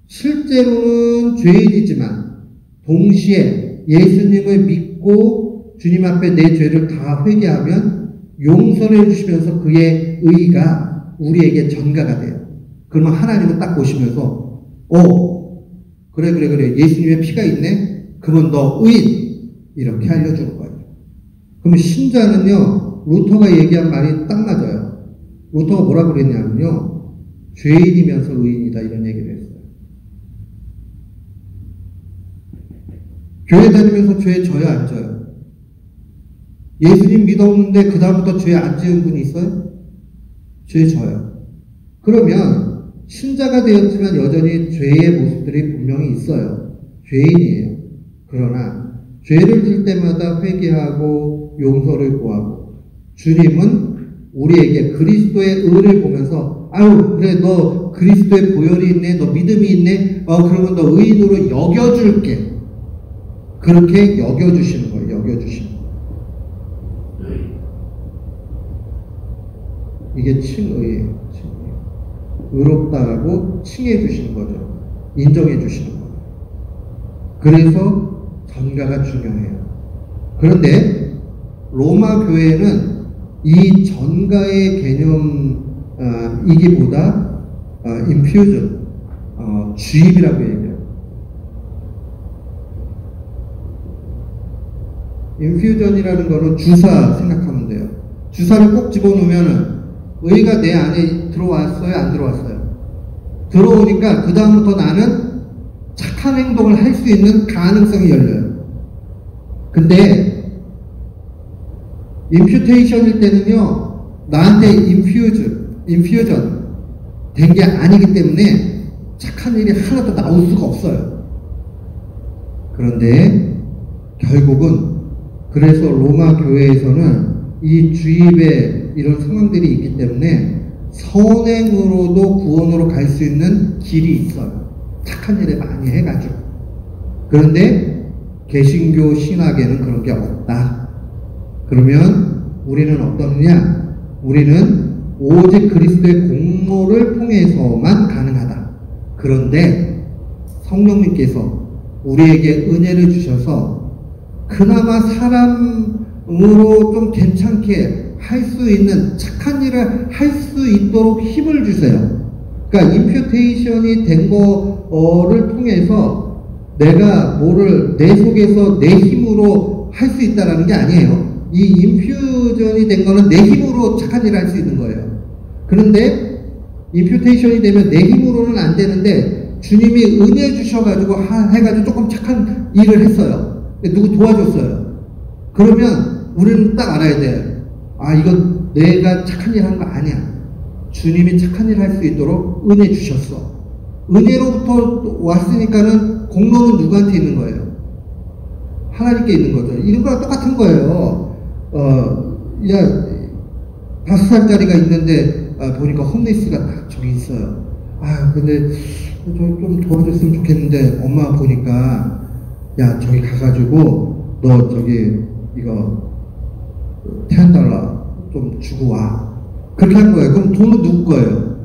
실제로는 죄인이지만 동시에 예수님을 믿고 주님 앞에 내 죄를 다 회개하면 용서를 해주시면서 그의 의가 우리에게 전가가 돼요. 그러면 하나님은 딱 보시면서 그래 예수님의 피가 있네? 그러면 너 의인! 이렇게 알려주는 거예요. 그러면 신자는요, 루터가 얘기한 말이 딱 맞아요. 루터가 뭐라고 그랬냐면요, 죄인이면서 의인이다 이런 얘기를 했어요. 교회 다니면서 죄 져요, 안 져요? 예수님 믿었는데 그 다음부터 죄 안 지은 분이 있어요? 죄 져요. 그러면 신자가 되었지만 여전히 죄의 모습들이 분명히 있어요. 죄인이에요. 그러나 죄를 질 때마다 회개하고 용서를 구하고 주님은 우리에게 그리스도의 의를 보면서 아유 그래 너 그리스도의 보혈이 있네, 너 믿음이 있네, 그러면 너 의인으로 여겨줄게. 그렇게 여겨주시는 거예요. 여겨주시는 거예요. 이게 칭의예요. 칭의. 의롭다라고 칭해 주시는 거죠. 인정해 주시는 거예요. 그래서 전가가 중요해요. 그런데 로마 교회는 이 전가의 개념이기보다 인퓨전, 주입이라고 얘기해요. 인퓨전이라는 거는 주사 생각하면 돼요. 주사를 꼭 집어넣으면은 의가 내 안에 들어왔어요? 안 들어왔어요? 들어오니까 그 다음부터 나는 착한 행동을 할 수 있는 가능성이 열려요. 근데 임퓨테이션일 때는요, 나한테 인퓨전 된 게 아니기 때문에 착한 일이 하나도 나올 수가 없어요. 그런데 결국은 그래서 로마 교회에서는 이 주입의 이런 상황들이 있기 때문에 선행으로도 구원으로 갈 수 있는 길이 있어요. 착한 일을 많이 해가지고. 그런데 개신교 신학에는 그런 게 없다. 그러면 우리는 어떠느냐? 우리는 오직 그리스도의 공로를 통해서만 가능하다. 그런데 성령님께서 우리에게 은혜를 주셔서 그나마 사람으로 좀 괜찮게 할 수 있는 착한 일을 할 수 있도록 힘을 주세요. 그러니까 임퓨테이션이 된 거를 통해서 내가 뭐를 내 속에서 내 힘으로 할 수 있다라는 게 아니에요. 이 임퓨전이 된 거는 내 힘으로 착한 일을 할 수 있는 거예요. 그런데 임퓨테이션이 되면 내 힘으로는 안 되는데 주님이 은혜 주셔가지고 해가지고 조금 착한 일을 했어요. 누구 도와줬어요. 그러면 우리는 딱 알아야 돼요. 이건 내가 착한 일 한 거 아니야. 주님이 착한 일 할 수 있도록 은혜 주셨어. 은혜로부터 왔으니까는 공로는 누구한테 있는 거예요? 하나님께 있는 거죠. 이런 거랑 똑같은 거예요. 5살짜리가 있는데, 보니까 홈리스가 딱 저기 있어요. 근데 좀 도와줬으면 좋겠는데, 엄마 보니까, 야, 저기 가가지고, 너 저기, 이거, $10 좀 주고 와. 그렇게 한 거예요. 그럼 돈은 누구 거예요?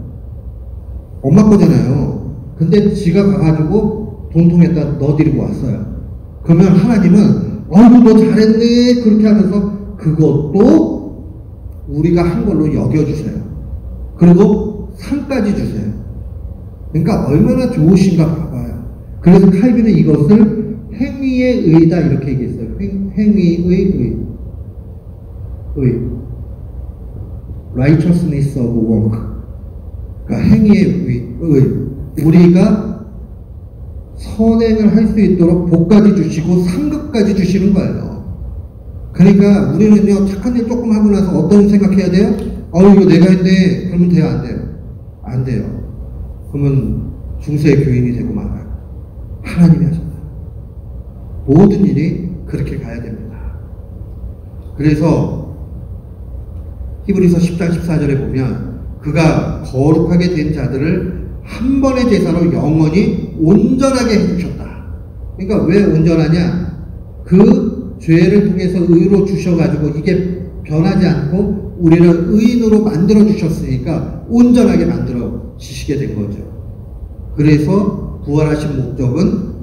엄마 거잖아요. 근데 지가 가가지고 돈통에다 넣어드리고 왔어요. 그러면 하나님은 아이고 너 잘했네 그렇게 하면서 그것도 우리가 한 걸로 여겨주세요. 그리고 상까지 주세요. 그러니까 얼마나 좋으신가 봐봐요. 그래서 칼빈은 이것을 행위의 의다 이렇게 얘기했어요. 행위의 의. righteousness of work. 그러니까 행위의 의. 우리가 선행을 할 수 있도록 복까지 주시고 상급까지 주시는 거예요. 그러니까 우리는요, 착한 일 조금 하고 나서 어떤 생각해야 돼요? 이거 내가 했네. 그러면 돼요? 안 돼요? 안 돼요. 그러면 중세의 교인이 되고 말아요. 하나님이 하셨다. 모든 일이 그렇게 가야 됩니다. 그래서 히브리서 10장 14절에 보면 그가 거룩하게 된 자들을 한 번의 제사로 영원히 온전하게 해주셨다. 그러니까 왜 온전하냐? 그 죄를 통해서 의로 주셔가지고 이게 변하지 않고 우리를 의인으로 만들어 주셨으니까 온전하게 만들어 주시게 된 거죠. 그래서 부활하신 목적은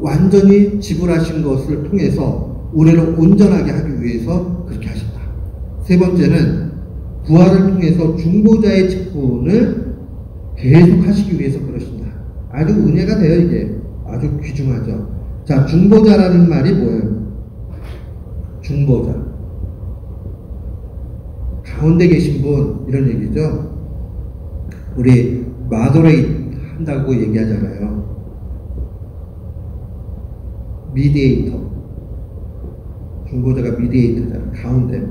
완전히 지불하신 것을 통해서 우리를 온전하게 하기 위해서 그렇게 하셨다. 세 번째는 부활을 통해서 중보자의 직분을 계속 하시기 위해서 그러신다. 아주 은혜가 돼요, 이게. 아주 귀중하죠. 자, 중보자라는 말이 뭐예요? 중보자. 가운데 계신 분, 이런 얘기죠. 우리 마도레이트 한다고 얘기하잖아요. 미디에이터. 중보자가 미디에이터잖아요. 가운데,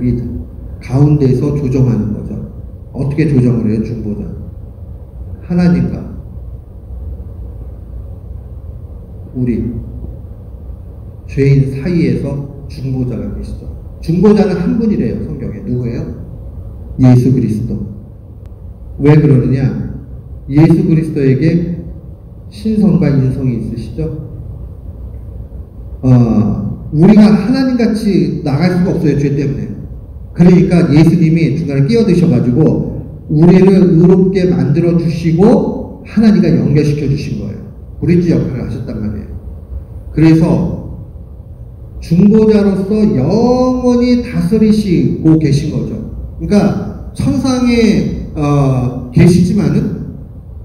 가운데에서 조정하는 거죠. 어떻게 조정을 해요, 중보자? 하나님과 우리 죄인 사이에서 중보자가 계시죠. 중보자는 한 분이래요, 성경에. 누구예요? 예수 그리스도. 왜 그러느냐? 예수 그리스도에게 신성과 인성이 있으시죠? 우리가 하나님같이 나갈 수가 없어요, 죄 때문에. 그러니까 예수님이 중간에 끼어드셔가지고 우리를 의롭게 만들어 주시고 하나님과 연결시켜 주신 거예요. 브리지 역할을 하셨단 말이에요. 그래서 중보자로서 영원히 다스리시고 계신 거죠. 그러니까 천상에 계시지만은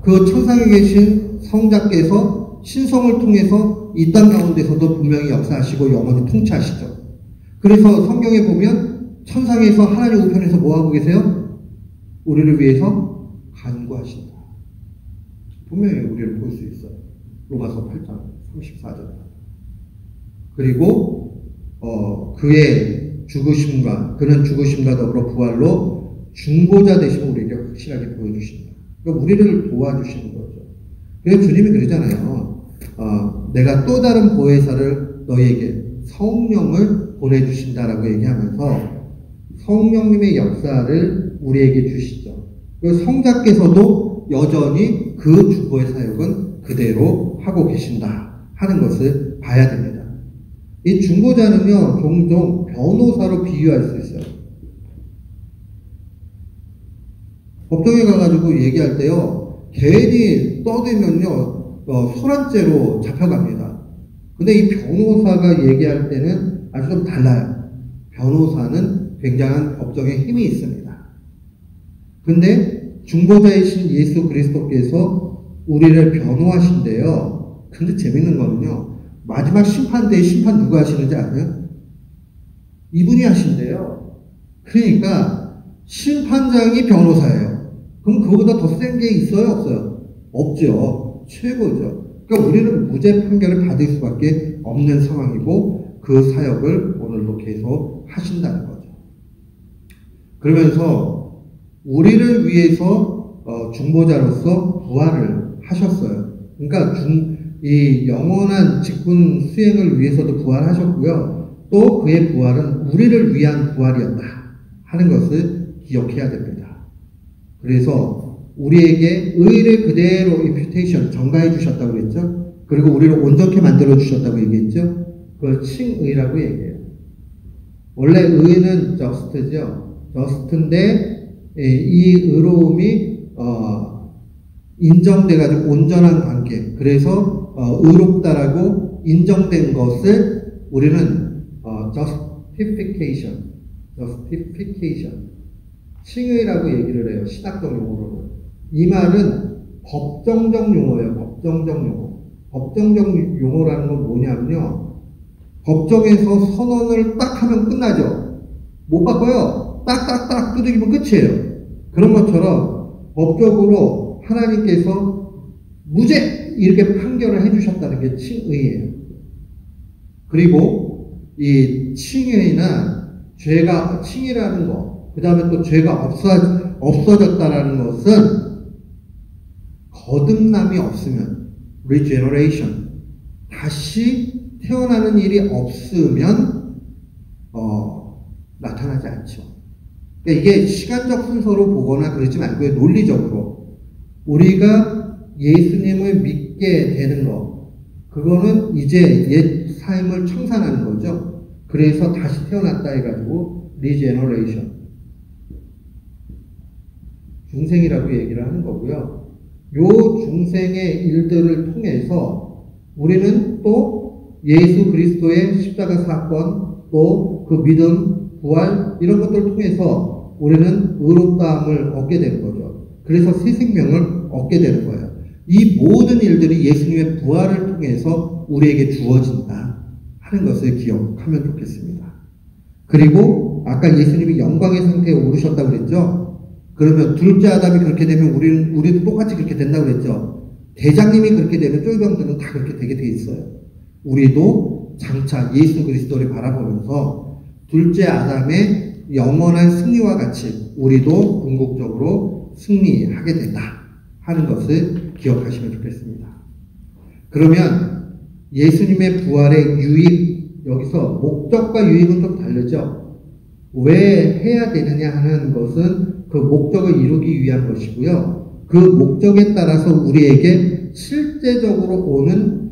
그 천상에 계신 성자께서 신성을 통해서 이 땅 가운데서도 분명히 역사하시고 영원히 통치하시죠. 그래서 성경에 보면 천상에서 하나님 우편에서 뭐하고 계세요? 우리를 위해서 간구하신다. 분명히 우리를 볼 수 있어요. 로마서 8장 34절. 그리고 그의 죽으심과 그는 죽으심과 더불어 부활로 중보자 되심을 우리에게 확실하게 보여주신다. 그러니까 우리를 도와주시는 거죠. 그래서 주님이 그러잖아요. 내가 또 다른 보혜사를 너희에게 성령을 보내주신다라고 얘기하면서 성령님의 역사를 우리에게 주시죠. 그리고 성자께서도 여전히 그 중보의 사역은 그대로 하고 계신다 하는 것을 봐야 됩니다. 이 중보자는요, 종종 변호사로 비유할 수 있어요. 법정에 가가지고 얘기할 때요, 괜히 떠들면요, 소란죄로 잡혀갑니다. 근데 이 변호사가 얘기할 때는 아주 좀 달라요. 변호사는 굉장한 법정에 힘이 있습니다. 근데 중보자이신 예수 그리스도께서 우리를 변호하신대요. 근데 재밌는 거는요, 마지막 심판 때의 심판 누가 하시는지 아세요? 이분이 하신대요. 그러니까 심판장이 변호사예요. 그럼 그거보다 더 센 게 있어요, 없어요? 없죠. 최고죠. 그러니까 우리는 무죄 판결을 받을 수밖에 없는 상황이고 그 사역을 오늘도 계속 하신다는 거죠. 그러면서 우리를 위해서 중보자로서 부활을 하셨어요. 그러니까 이 영원한 직분 수행을 위해서도 부활하셨고요. 또 그의 부활은 우리를 위한 부활이었다 하는 것을 기억해야 됩니다. 그래서 우리에게 의를 그대로 imputation, 전가해 주셨다고 그랬죠. 그리고 우리를 온전케 만들어 주셨다고 얘기했죠. 그걸 칭의라고 얘기해요. 원래 의는 just죠. just인데 이 의로움이 인정돼가지고 온전한 관계. 그래서 의롭다라고 인정된 것을 우리는 justification, 칭의라고 얘기를 해요. 신학적 용어로는. 이 말은 법정적 용어예요. 법정적 용어. 법정적 용어라는 건 뭐냐면요. 법정에서 선언을 딱 하면 끝나죠. 못 바꿔요. 딱딱딱 두들기면 끝이에요. 그런 것처럼 법적으로 하나님께서 무죄! 이렇게 판결을 해주셨다는 게 칭의예요. 그리고 이 칭의는 칭의라는 거, 그 다음에 또 죄가 없어졌다라는 것은 거듭남이 없으면, regeneration, 다시 태어나는 일이 없으면, 나타나지 않죠. 그러니까 이게 시간적 순서로 보거나 그러지 말고요. 논리적으로. 우리가 예수님을 믿게 되는 거, 그거는 이제 옛 삶을 청산하는 거죠. 그래서 다시 태어났다 해가지고 regeneration, 중생이라고 얘기를 하는 거고요. 요 중생의 일들을 통해서 우리는 또 예수 그리스도의 십자가 사건, 또 그 믿음, 부활 이런 것들을 통해서 우리는 의롭다함을 얻게 되는 거죠. 그래서 새 생명을 얻게 되는 거예요. 이 모든 일들이 예수님의 부활을 통해서 우리에게 주어진다 하는 것을 기억하면 좋겠습니다. 그리고 아까 예수님이 영광의 상태에 오르셨다고 그랬죠. 그러면 둘째 아담이 그렇게 되면 우리도 똑같이 그렇게 된다고 그랬죠. 대장님이 그렇게 되면 쫄병들은 다 그렇게 되게 돼 있어요. 우리도 장차 예수 그리스도를 바라보면서 둘째 아담의 영원한 승리와 같이 우리도 궁극적으로 승리하게 된다 하는 것을 기억하시면 좋겠습니다. 그러면 예수님의 부활의 유익, 여기서 목적과 유익은 좀 다르죠. 왜 해야 되느냐 하는 것은 그 목적을 이루기 위한 것이고요. 그 목적에 따라서 우리에게 실제적으로 오는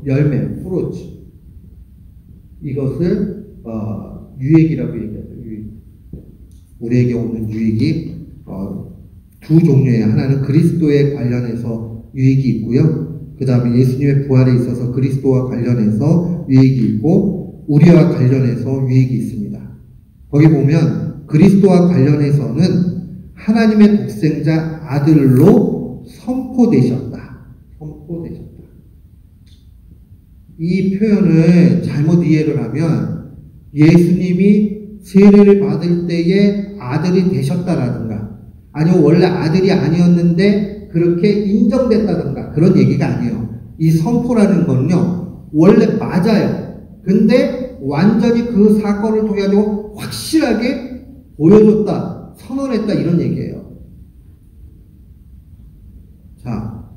열매, fruit, 이것을 유익이라고 얘기하죠. 유익. 우리에게 오는 유익이 두 종류의, 하나는 그리스도에 관련해서 유익이 있고요. 그 다음에 예수님의 부활에 있어서 그리스도와 관련해서 유익이 있고 우리와 관련해서 유익이 있습니다. 거기 보면 그리스도와 관련해서는 하나님의 독생자 아들로 선포되셨다. 선포되셨다. 이 표현을 잘못 이해를 하면 예수님이 세례를 받을 때에 아들이 되셨다라든가 아니면 원래 아들이 아니었는데 그렇게 인정됐다든가 그런 얘기가 아니에요. 이 선포라는 거는요 원래 맞아요. 근데 완전히 그 사건을 통해 가지고 확실하게 보여줬다, 선언했다 이런 얘기예요. 자,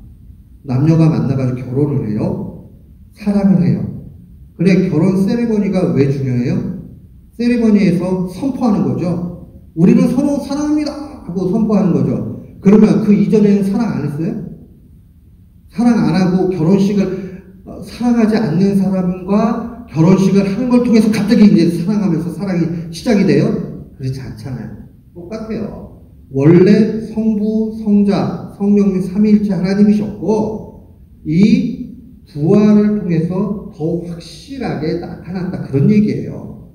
남녀가 만나가지고 결혼을 해요. 사랑을 해요. 근데 결혼 세리머니가 왜 중요해요? 세리머니에서 선포하는 거죠. 우리는 서로 사랑합니다 하고 선포하는 거죠. 그러면 그 이전에는 사랑 안 했어요? 사랑 안 하고 결혼식을 사랑하지 않는 사람과 결혼식을 하는 걸 통해서 갑자기 이제 사랑하면서 사랑이 시작이 돼요? 그렇지 않잖아요. 똑같아요. 원래 성부, 성자, 성령님 삼위일체 하나님이셨고 이 부활을 통해서 더 확실하게 나타났다 그런 얘기예요.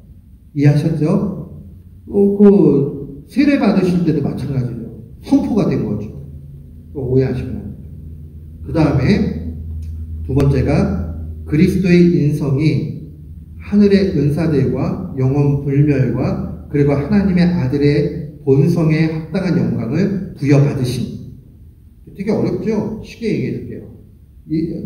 이해하셨죠? 그 세례 받으실 때도 마찬가지죠. 선포가 된 거죠. 오해하시면 안 돼요. 그 다음에 두 번째가 그리스도의 인성이 하늘의 은사들과 영원 불멸과 그리고 하나님의 아들의 본성에 합당한 영광을 부여받으심. 되게 어렵죠? 쉽게 얘기해 줄게요.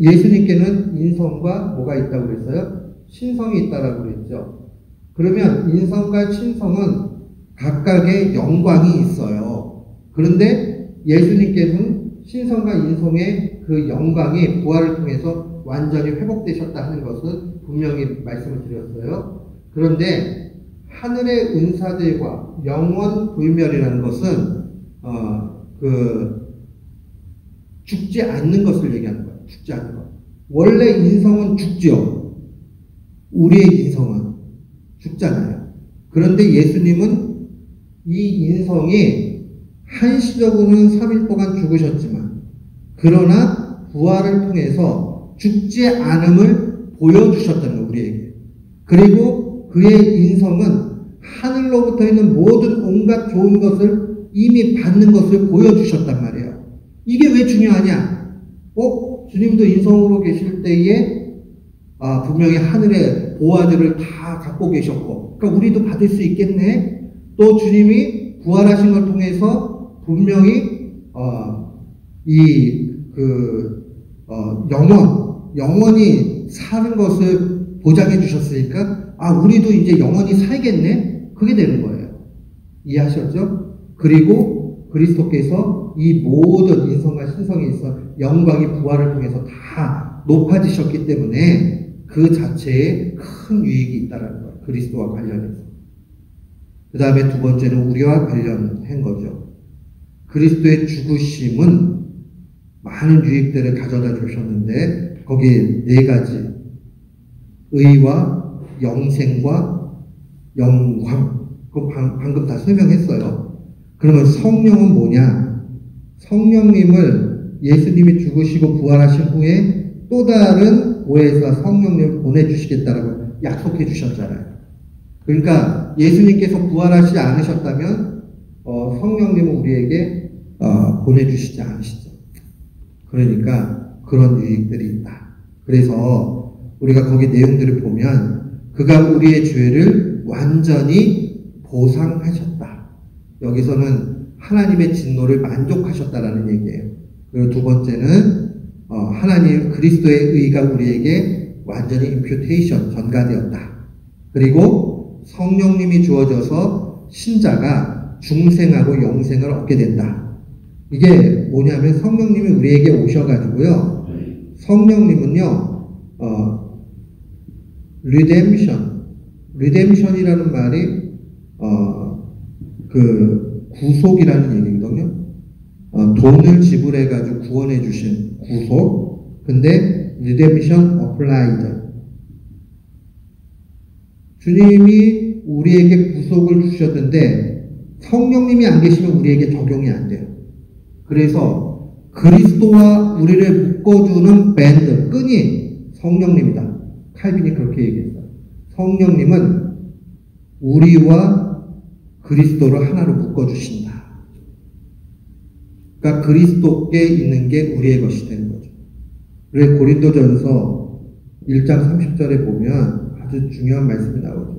예수님께는 인성과 뭐가 있다고 그랬어요? 신성이 있다라고 그랬죠. 그러면 인성과 신성은 각각의 영광이 있어요. 그런데 예수님께서는 신성과 인성의 그 영광이 부활을 통해서 완전히 회복되셨다 하는 것은 분명히 말씀을 드렸어요. 그런데 하늘의 은사들과 영원 불멸이라는 것은 죽지 않는 것을 얘기하는 거예요. 죽지 않는 것. 원래 인성은 죽죠. 우리의 인성은 죽잖아요. 그런데 예수님은 이 인성이 한시적으로는 3일 동안 죽으셨지만 그러나 부활을 통해서 죽지 않음을 보여주셨다는 거예요. 우리에게. 그리고 그의 인성은 하늘로부터 있는 모든 온갖 좋은 것을 이미 받는 것을 보여주셨단 말이에요. 이게 왜 중요하냐? 주님도 인성으로 계실 때에 분명히 하늘의 보화들을 다 갖고 계셨고, 그러니까 우리도 받을 수 있겠네. 또 주님이 부활하신 걸 통해서 분명히 영원히 사는 것을 보장해 주셨으니까 우리도 이제 영원히 살겠네. 그게 되는 거예요. 이해하셨죠? 그리고 그리스도께서 이 모든 인성과 신성에 있어 영광이 부활을 통해서 다 높아지셨기 때문에 그 자체에 큰 유익이 있다는 거예요. 그리스도와 관련해서. 그 다음에 두 번째는 우리와 관련한 거죠. 그리스도의 죽으심은 많은 유익들을 가져다 주셨는데 거기에 네 가지 의와 영생과 영광 그거 방금 다 설명했어요. 그러면 성령은 뭐냐? 성령님을 예수님이 죽으시고 부활하신 후에 또 다른 오해에서 성령님을 보내주시겠다라고 약속해 주셨잖아요. 그러니까 예수님께서 부활하시지 않으셨다면 성령님은 우리에게 보내주시지 않으시죠. 그러니까 그런 유익들이 있다. 그래서 우리가 거기 내용들을 보면 그가 우리의 죄를 완전히 보상하셨다. 여기서는 하나님의 진노를 만족하셨다라는 얘기예요. 그리고 두 번째는 하나님 그리스도의 의가 우리에게 완전히 임퓨테이션 전가되었다. 그리고 성령님이 주어져서 신자가 중생하고 영생을 얻게 된다. 이게 뭐냐면 성령님이 우리에게 오셔가지고요. 성령님은요, 리뎀션이라는 말이 구속이라는 얘기거든요. 돈을 지불해가지고 구원해 주신 구속. 근데 redemption applied. 주님이 우리에게 구속을 주셨는데 성령님이 안 계시면 우리에게 적용이 안 돼요. 그래서 그리스도와 우리를 묶어주는 밴드, 끈이 성령님이다. 칼빈이 그렇게 얘기했어요. 성령님은 우리와 그리스도를 하나로 묶어주신다. 그러니까 그리스도께 있는 게 우리의 것이 되는 거죠. 그래서 고린도전서 1장 30절에 보면 아주 중요한 말씀이 나오죠.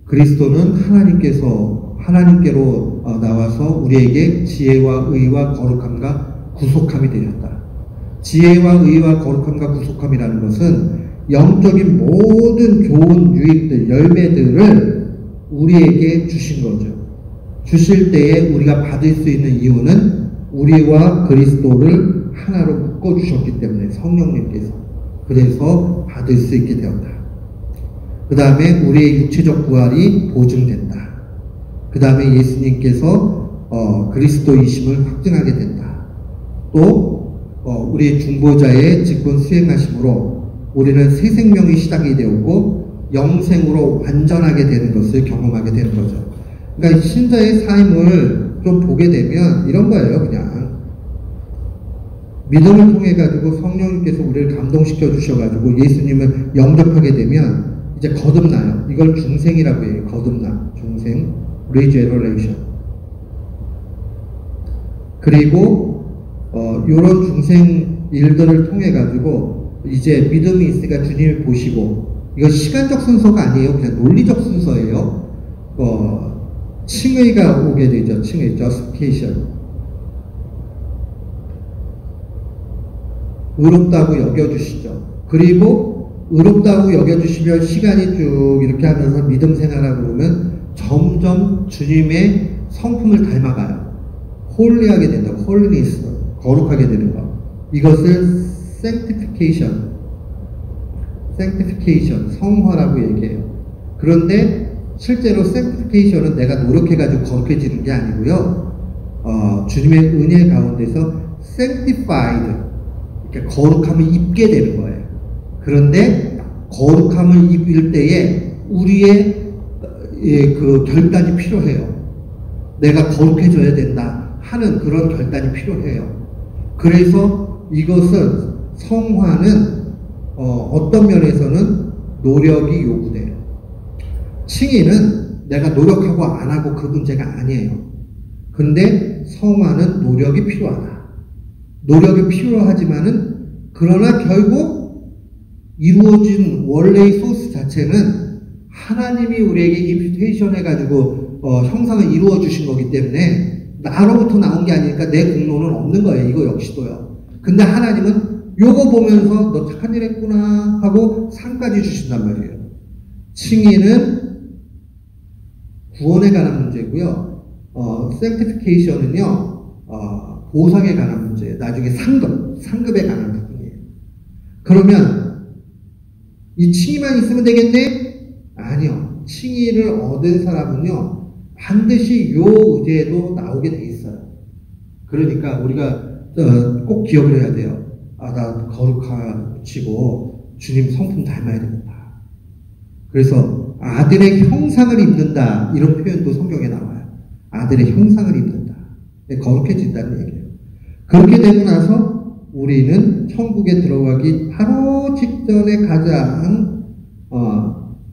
그리스도는 하나님께로 나와서 우리에게 지혜와 의와 거룩함과 구속함이 되셨다. 지혜와 의와 거룩함과 구속함이라는 것은 영적인 모든 좋은 유익들, 열매들을 우리에게 주신 거죠. 주실 때에 우리가 받을 수 있는 이유는 우리와 그리스도를 하나로 묶어주셨기 때문에 성령님께서 그래서 받을 수 있게 되었다. 그 다음에 우리의 육체적 부활이 보증된다. 그 다음에 예수님께서 그리스도이심을 확증하게 된다. 또 우리의 중보자의 직분 수행하심으로 우리는 새 생명의 시작이 되었고 영생으로 완전하게 되는 것을 경험하게 되는 거죠. 그러니까 신자의 삶을 좀 보게 되면 이런 거예요. 그냥 믿음을 통해 가지고 성령님께서 우리를 감동시켜 주셔가지고 예수님을 영접하게 되면 이제 거듭나요. 이걸 중생이라고 해요. 거듭나. 중생. 리제너레이션. 그리고 이런 중생 일들을 통해 가지고 이제 믿음이 있으니까 주님을 보시고, 이거 시간적 순서가 아니에요. 그냥 논리적 순서예요. 칭의가 오게 되죠. 칭의, justification. 의롭다고 여겨주시죠. 그리고 의롭다고 여겨주시면 시간이 쭉 이렇게 하면서 믿음 생활하고 그러면 점점 주님의 성품을 닮아가요. 홀리하게 된다고, 홀리니스, 거룩하게 되는 거. 이것을 sanctification, 성화라고 얘기해요. 그런데 실제로 sanctification은 내가 노력해가지고 거룩해지는 게 아니고요. 주님의 은혜 가운데서 sanctified, 이렇게 거룩함을 입게 되는 거예요. 그런데 거룩함을 입을 때에 우리의 그 결단이 필요해요. 내가 거룩해져야 된다 하는 그런 결단이 필요해요. 그래서 이것은 성화는 어떤 면에서는 노력이 요구돼요. 칭의는 내가 노력하고 안 하고 그 문제가 아니에요. 근데 성화는 노력이 필요하다. 노력이 필요하지만은 그러나 결국 이루어진 원래의 소스 자체는 하나님이 우리에게 임퓨테이션 해가지고 형상을 이루어 주신 거기 때문에 나로부터 나온 게 아니니까 내 공로는 없는 거예요. 이거 역시도요. 근데 하나님은 요거 보면서 너 착한 일 했구나 하고 상까지 주신단 말이에요. 칭의는 구원에 관한 문제고요. sanctification은요, 보상에 관한 문제예요. 나중에 상급에 관한 부분이에요. 그러면 이 칭의만 있으면 되겠네? 아니요. 칭의를 얻은 사람은요, 반드시 요 의제도 나오게 돼 있어요. 그러니까 우리가 꼭 기억을 해야 돼요. 나 거룩하시고 주님 성품 닮아야 된다. 그래서 아들의 형상을 입는다. 이런 표현도 성경에 나와요. 아들의 형상을 입는다. 거룩해진다는 얘기예요. 그렇게 되고 나서 우리는 천국에 들어가기 바로 직전에 가장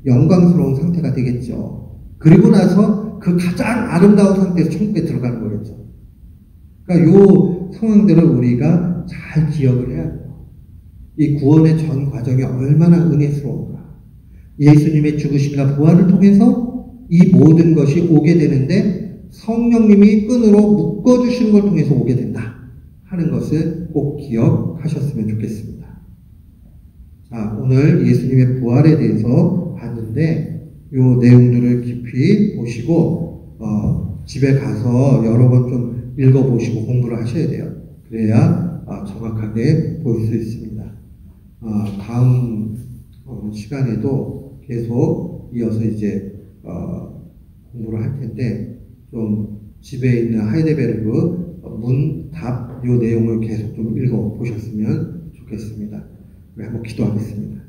영광스러운 상태가 되겠죠. 그리고 나서 그 가장 아름다운 상태에서 천국에 들어가는 거겠죠. 그러니까 요 상황들을 우리가 잘 기억을 해야 돼요. 이 구원의 전 과정이 얼마나 은혜스러운가. 예수님의 죽으심과 부활을 통해서 이 모든 것이 오게 되는데 성령님이 끈으로 묶어주시는 걸 통해서 오게 된다 하는 것을 꼭 기억하셨으면 좋겠습니다. 자, 오늘 예수님의 부활에 대해서 봤는데 이 내용들을 깊이 보시고 집에 가서 여러 번 좀 읽어보시고 공부를 하셔야 돼요. 그래야 정확하게 볼 수 있습니다. 다음 시간에도 계속 이어서 이제 공부를 할 텐데 좀 집에 있는 하이데베르그 문답 요 내용을 계속 좀 읽어보셨으면 좋겠습니다. 우리 한번 기도하겠습니다.